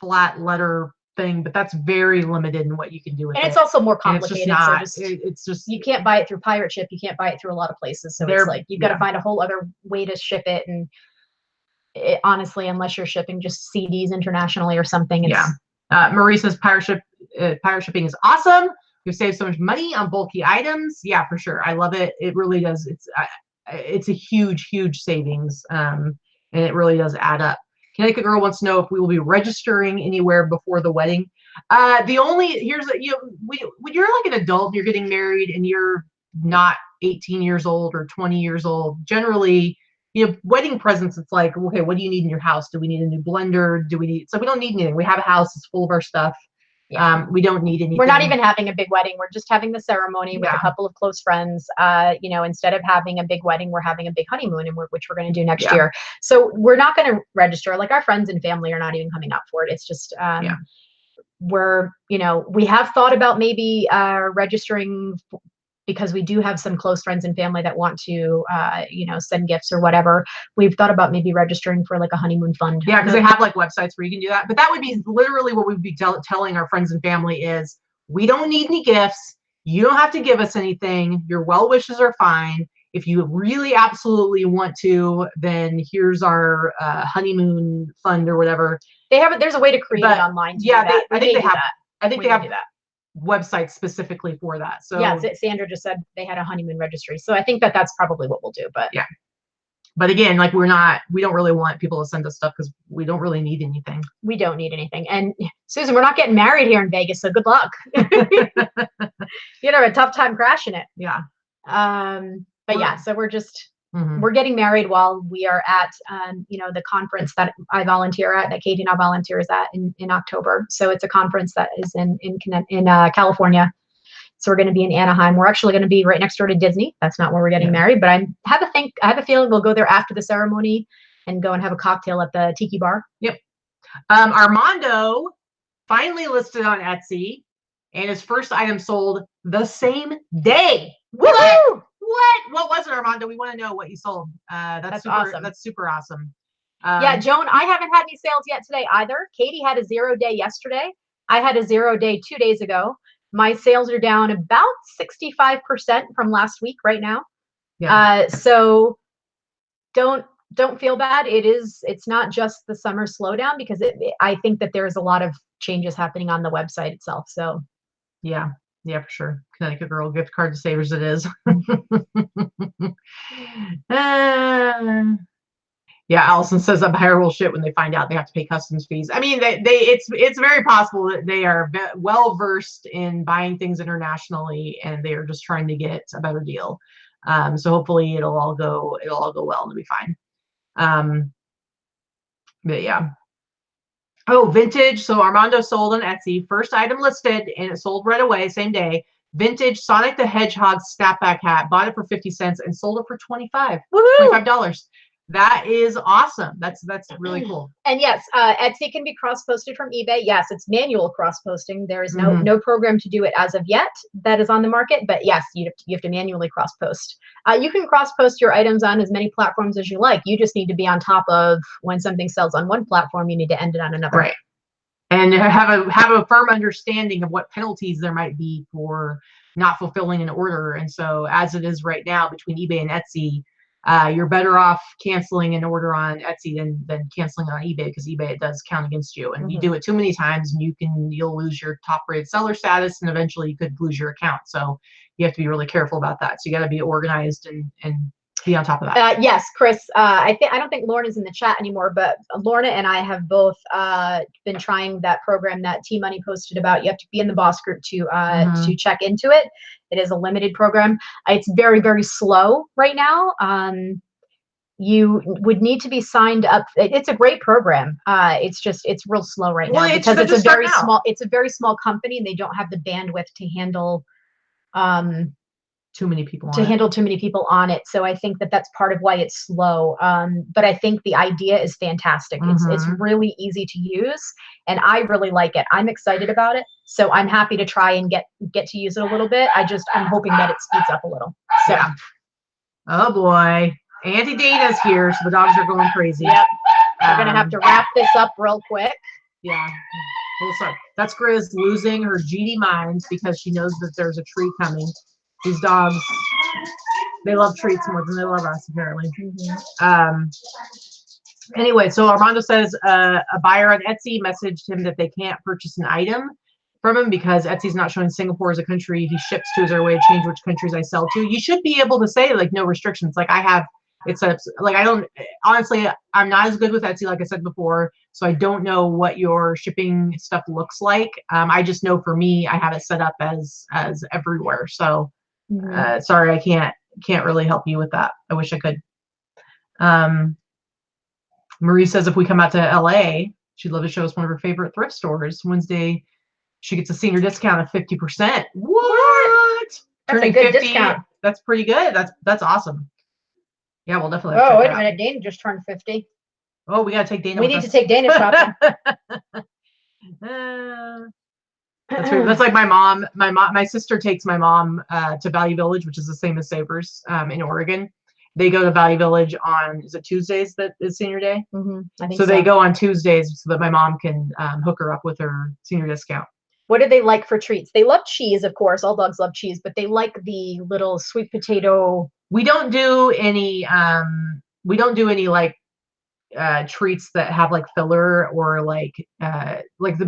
flat letter thing, but that's very limited in what you can do with it. And it's also more complicated. It's just you can't buy it through pirate ship. You can't buy it through a lot of places. So it's like you've got to find a whole other way to ship it. And honestly, unless you're shipping just CDs internationally or something. Marie says pirate shipping is awesome. We've saved so much money on bulky items. Yeah, for sure. I love it. It really does. It's a huge savings. And it really does add up. Connecticut Girl wants to know if we will be registering anywhere before the wedding. When you're like an adult and you're getting married and you're not 18 years old or 20 years old, generally, wedding presents, it's like, okay, what do you need in your house? Do we need a new blender? We don't need anything. We have a house, it's full of our stuff. We don't need anything. We're not even having a big wedding. We're just having the ceremony with a couple of close friends. Instead of having a big wedding, we're having a big honeymoon, which we're going to do next year. So we're not going to register. Like, our friends and family are not even coming out for it. It's just we have thought about maybe registering, because we do have some close friends and family that want to, send gifts or whatever. We've thought about maybe registering for like a honeymoon fund. Yeah, because they have like websites where you can do that. But that would be literally what we'd be telling our friends and family is, we don't need any gifts. You don't have to give us anything. Your well wishes are fine. If you really absolutely want to, then here's our honeymoon fund or whatever. There's a way to create it online. Yeah, I think they have that websites specifically for that. So yeah, Sandra just said they had a honeymoon registry. So I think that's probably what we'll do. But yeah. But again, like we don't really want people to send us stuff because we don't really need anything. We don't need anything. And Susan, we're not getting married here in Vegas, so good luck. You know, a tough time crashing it. Yeah. But yeah, so we're just we're getting married while we are at you know, the conference that I volunteer at, that Katie now volunteers at in October. So it's a conference that is in California. So we're going to be in Anaheim. We're actually going to be right next door to Disney. That's not where we're getting married, but I have a feeling we'll go there after the ceremony and go and have a cocktail at the Tiki Bar. Yep. Armando finally listed on Etsy, and his first item sold the same day. What? What was it, Armando? We want to know what you sold. That's super awesome. That's super awesome. Yeah, Joan, I haven't had any sales yet today either. Katie had a 0 day yesterday. I had a 0 day 2 days ago. My sales are down about 65% from last week right now. Yeah. So don't feel bad. It's not just the summer slowdown, because I think that there's a lot of changes happening on the website itself. So yeah, for sure. Connecticut Girl gift card to Savers it is. Yeah, Allison says that buyer will shit when they find out they have to pay customs fees. I mean, it's very possible that they are well versed in buying things internationally, and they are just trying to get a better deal. So hopefully it'll all go well and it'll be fine. But yeah. Oh, vintage. So Armando sold on Etsy. First item listed, and it sold right away, same day. Vintage Sonic the Hedgehog snapback hat. Bought it for 50 cents and sold it for $25. That is awesome. That's really cool. And yes, Etsy can be cross-posted from eBay. Yes, it's manual cross-posting. There is no program to do it as of yet that is on the market. But yes, you have to manually cross-post. You can cross-post your items on as many platforms as you like. You just need to be on top of when something sells on one platform, you need to end it on another. Right. And have a firm understanding of what penalties there might be for not fulfilling an order. And so as it is right now between eBay and Etsy, you're better off canceling an order on Etsy than canceling on eBay, because eBay, it does count against you. And you do it too many times, and you'll lose your top rated seller status, and eventually you could lose your account. So you have to be really careful about that. So you got to be organized and be on top of that. Yes, Chris. I don't think Lorna's in the chat anymore, but Lorna and I have both been trying that program that T Money posted about. You have to be in the boss group to check into it. It is a limited program. It's very, very slow right now. You would need to be signed up. It's a great program. It's real slow right now because it's a very small company, and they don't have the bandwidth to handle too many people on it. So I think that's part of why it's slow. But I think the idea is fantastic. It's really easy to use, and I really like it. I'm excited about it. So I'm happy to try and get to use it a little bit. I'm hoping that it speeds up a little. So yeah. Oh boy. Auntie Dana's here, so the dogs are going crazy. Yep. We're gonna have to wrap this up real quick. Yeah. Sorry. That's Grizz losing her GD minds because she knows that there's a treat coming. These dogs, they love treats more than they love us, apparently. Anyway, so Armando says a buyer on Etsy messaged him that they can't purchase an item from him because Etsy's not showing Singapore as a country he ships to. Is there a way to change which countries I sell to? You should be able to say, like, no restrictions. Like I have it set up. Like I don't, honestly, I'm not as good with Etsy, like I said before, so I don't know what your shipping stuff looks like. I just know for me, I have it set up as everywhere. So sorry, I can't really help you with that. I wish I could. Marie says if we come out to LA, she'd love to show us one of her favorite thrift stores. Wednesday, she gets a senior discount of 50%. What? That's Turning a good 50, discount. That's pretty good. That's awesome. Yeah, we'll definitely. Oh, wait a minute. Dana just turned 50. Oh, we gotta take Dana. We need to take Dana shopping. That's like my mom. My sister takes my mom to Value Village, which is the same as Savers in Oregon. They go to Value Village on, is it Tuesdays that is senior day? I think so. They go on Tuesdays so that my mom can hook her up with her senior discount. What do they like for treats? They love cheese, of course. All dogs love cheese, but they like the little sweet potato We don't do any like treats that have like filler or like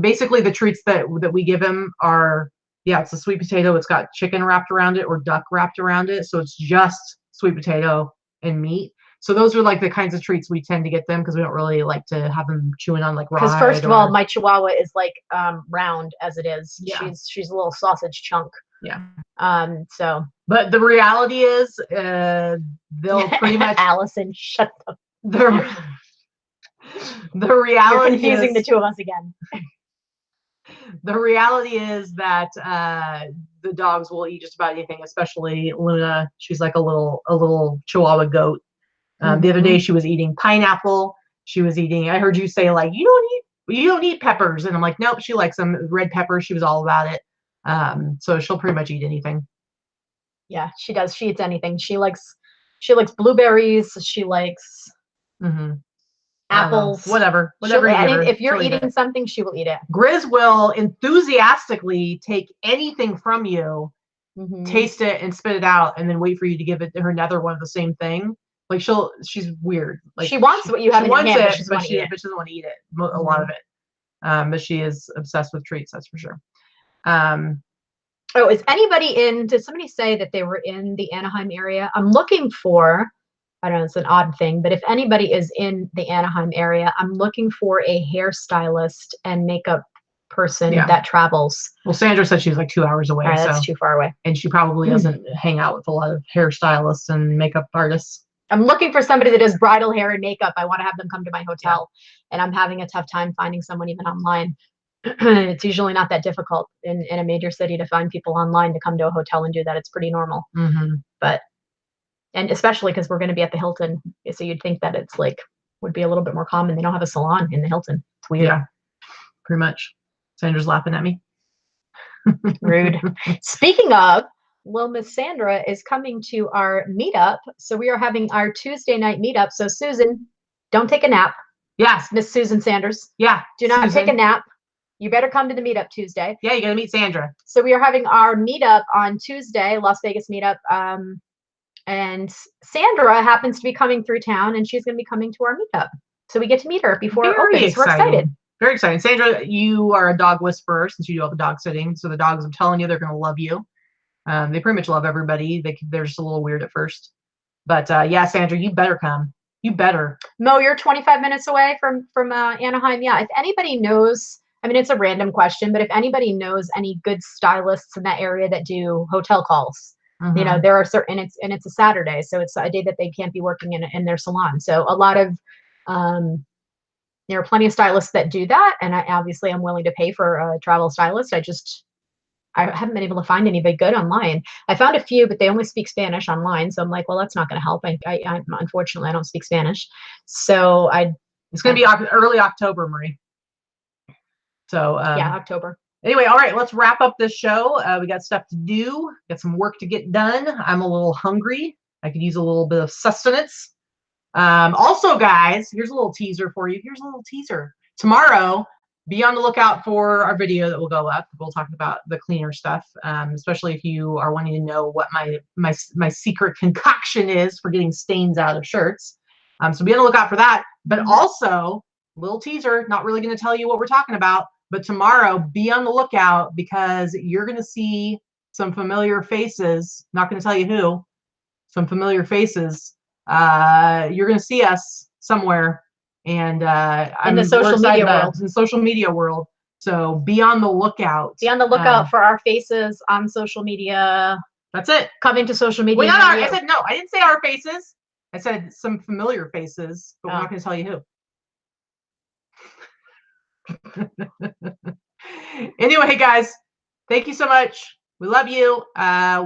basically the treats that we give him are, yeah, it's a sweet potato. It's got chicken wrapped around it or duck wrapped around it. So it's just sweet potato and meat. So those are like the kinds of treats we tend to get them because we don't really like to have them chewing on like raw. Because first of all, my Chihuahua is like round as it is. Yeah. She's a little sausage chunk. Yeah. So. But the reality is, they'll pretty much. Allison, shut up. The reality You're confusing the two of us again. The reality is that the dogs will eat just about anything, especially Luna. She's like a little Chihuahua goat. The other day she was eating pineapple. She was eating. I heard you say like you don't eat peppers, and I'm like, nope. She likes them. Red peppers. She was all about it. So she'll pretty much eat anything. Yeah, she does. She eats anything. She likes blueberries. She likes apples. Whatever you give her, if you're eating something, she will eat it. Grizz will enthusiastically take anything from you, taste it and spit it out, and then wait for you to give it her another one of the same thing. Like she's weird. Like she wants what you have in your hand, but she doesn't want to eat it. A lot of it. But she is obsessed with treats. That's for sure. Oh, is anybody in? Did somebody say that they were in the Anaheim area? I'm looking for. I don't know. It's an odd thing, but if anybody is in the Anaheim area, I'm looking for a hairstylist and makeup person that travels. Well, Sandra said she's like 2 hours away. That's too far away. And she probably doesn't hang out with a lot of hairstylists and makeup artists. I'm looking for somebody that does bridal hair and makeup. I want to have them come to my hotel, and I'm having a tough time finding someone even online. It's usually not that difficult in a major city to find people online to come to a hotel and do that. It's pretty normal. And especially because we're going to be at the Hilton, so you'd think that it's like would be a little bit more common. They don't have a salon in the Hilton. It's weird. Yeah, pretty much. Sandra's laughing at me. Rude. Speaking of, well, Miss Sandra is coming to our meetup. So we are having our Tuesday night meetup. So Susan, don't take a nap. Yes. Miss Susan Sanders. Yeah. Do not take a nap. You better come to the meetup Tuesday. Yeah, you got to meet Sandra. So we are having our meetup on Tuesday, Las Vegas meetup. And Sandra happens to be coming through town, and she's going to be coming to our meetup. So we get to meet her before it opens. We're excited. Very exciting. Sandra, you are a dog whisperer since you do all the dog sitting. So the dogs, I'm telling you, they're going to love you. They pretty much love everybody. They're just a little weird at first. But yeah, Sandra, you better come. You better. Mo, you're 25 minutes away from Anaheim. Yeah, if anybody knows, I mean, it's a random question, but if anybody knows any good stylists in that area that do hotel calls, you know, there are certain, and it's a Saturday, so it's a day that they can't be working in their salon. So a lot of, there are plenty of stylists that do that, and I'm willing to pay for a travel stylist. I haven't been able to find anybody good online. I found a few, but they only speak Spanish online. So I'm like, well, that's not going to help. I unfortunately, I don't speak Spanish. So it's going to be early October, Marie. So yeah, October. Anyway, all right, let's wrap up this show. We got stuff to do, got some work to get done. I'm a little hungry. I could use a little bit of sustenance. Also, guys, here's a little teaser for you. Here's a little teaser. Tomorrow, be on the lookout for our video that will go up. We'll talk about the cleaner stuff, especially if you are wanting to know what my secret concoction is for getting stains out of shirts. So be on the lookout for that. But also, little teaser, not really going to tell you what we're talking about, but tomorrow, be on the lookout because you're going to see some familiar faces. Not going to tell you who. Some familiar faces. You're going to see us somewhere. And in the social media world. In the social media world. So be on the lookout. Be on the lookout for our faces on social media. That's it. Coming to social media. Wait, I said no. I didn't say our faces. I said some familiar faces, but we're not going to tell you who. Anyway, guys, thank you so much. We love you.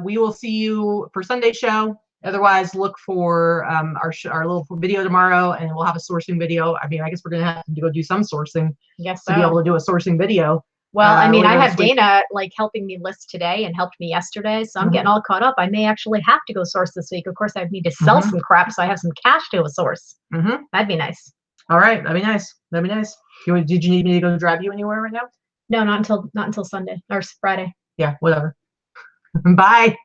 We will see you for Sunday show. Otherwise, look for our little video tomorrow, and we'll have a sourcing video. I mean, I guess we're going to have to go do some sourcing to be able to do a sourcing video. Well, I mean, I have Dana like helping me list today and helped me yesterday, so I'm getting all caught up. I may actually have to go source this week. Of course, I need to sell some crap, so I have some cash to a source. That'd be nice. All right, that'd be nice. That'd be nice. Did you need me to go drive you anywhere right now? No, not until Sunday or Friday. Yeah, whatever. Bye.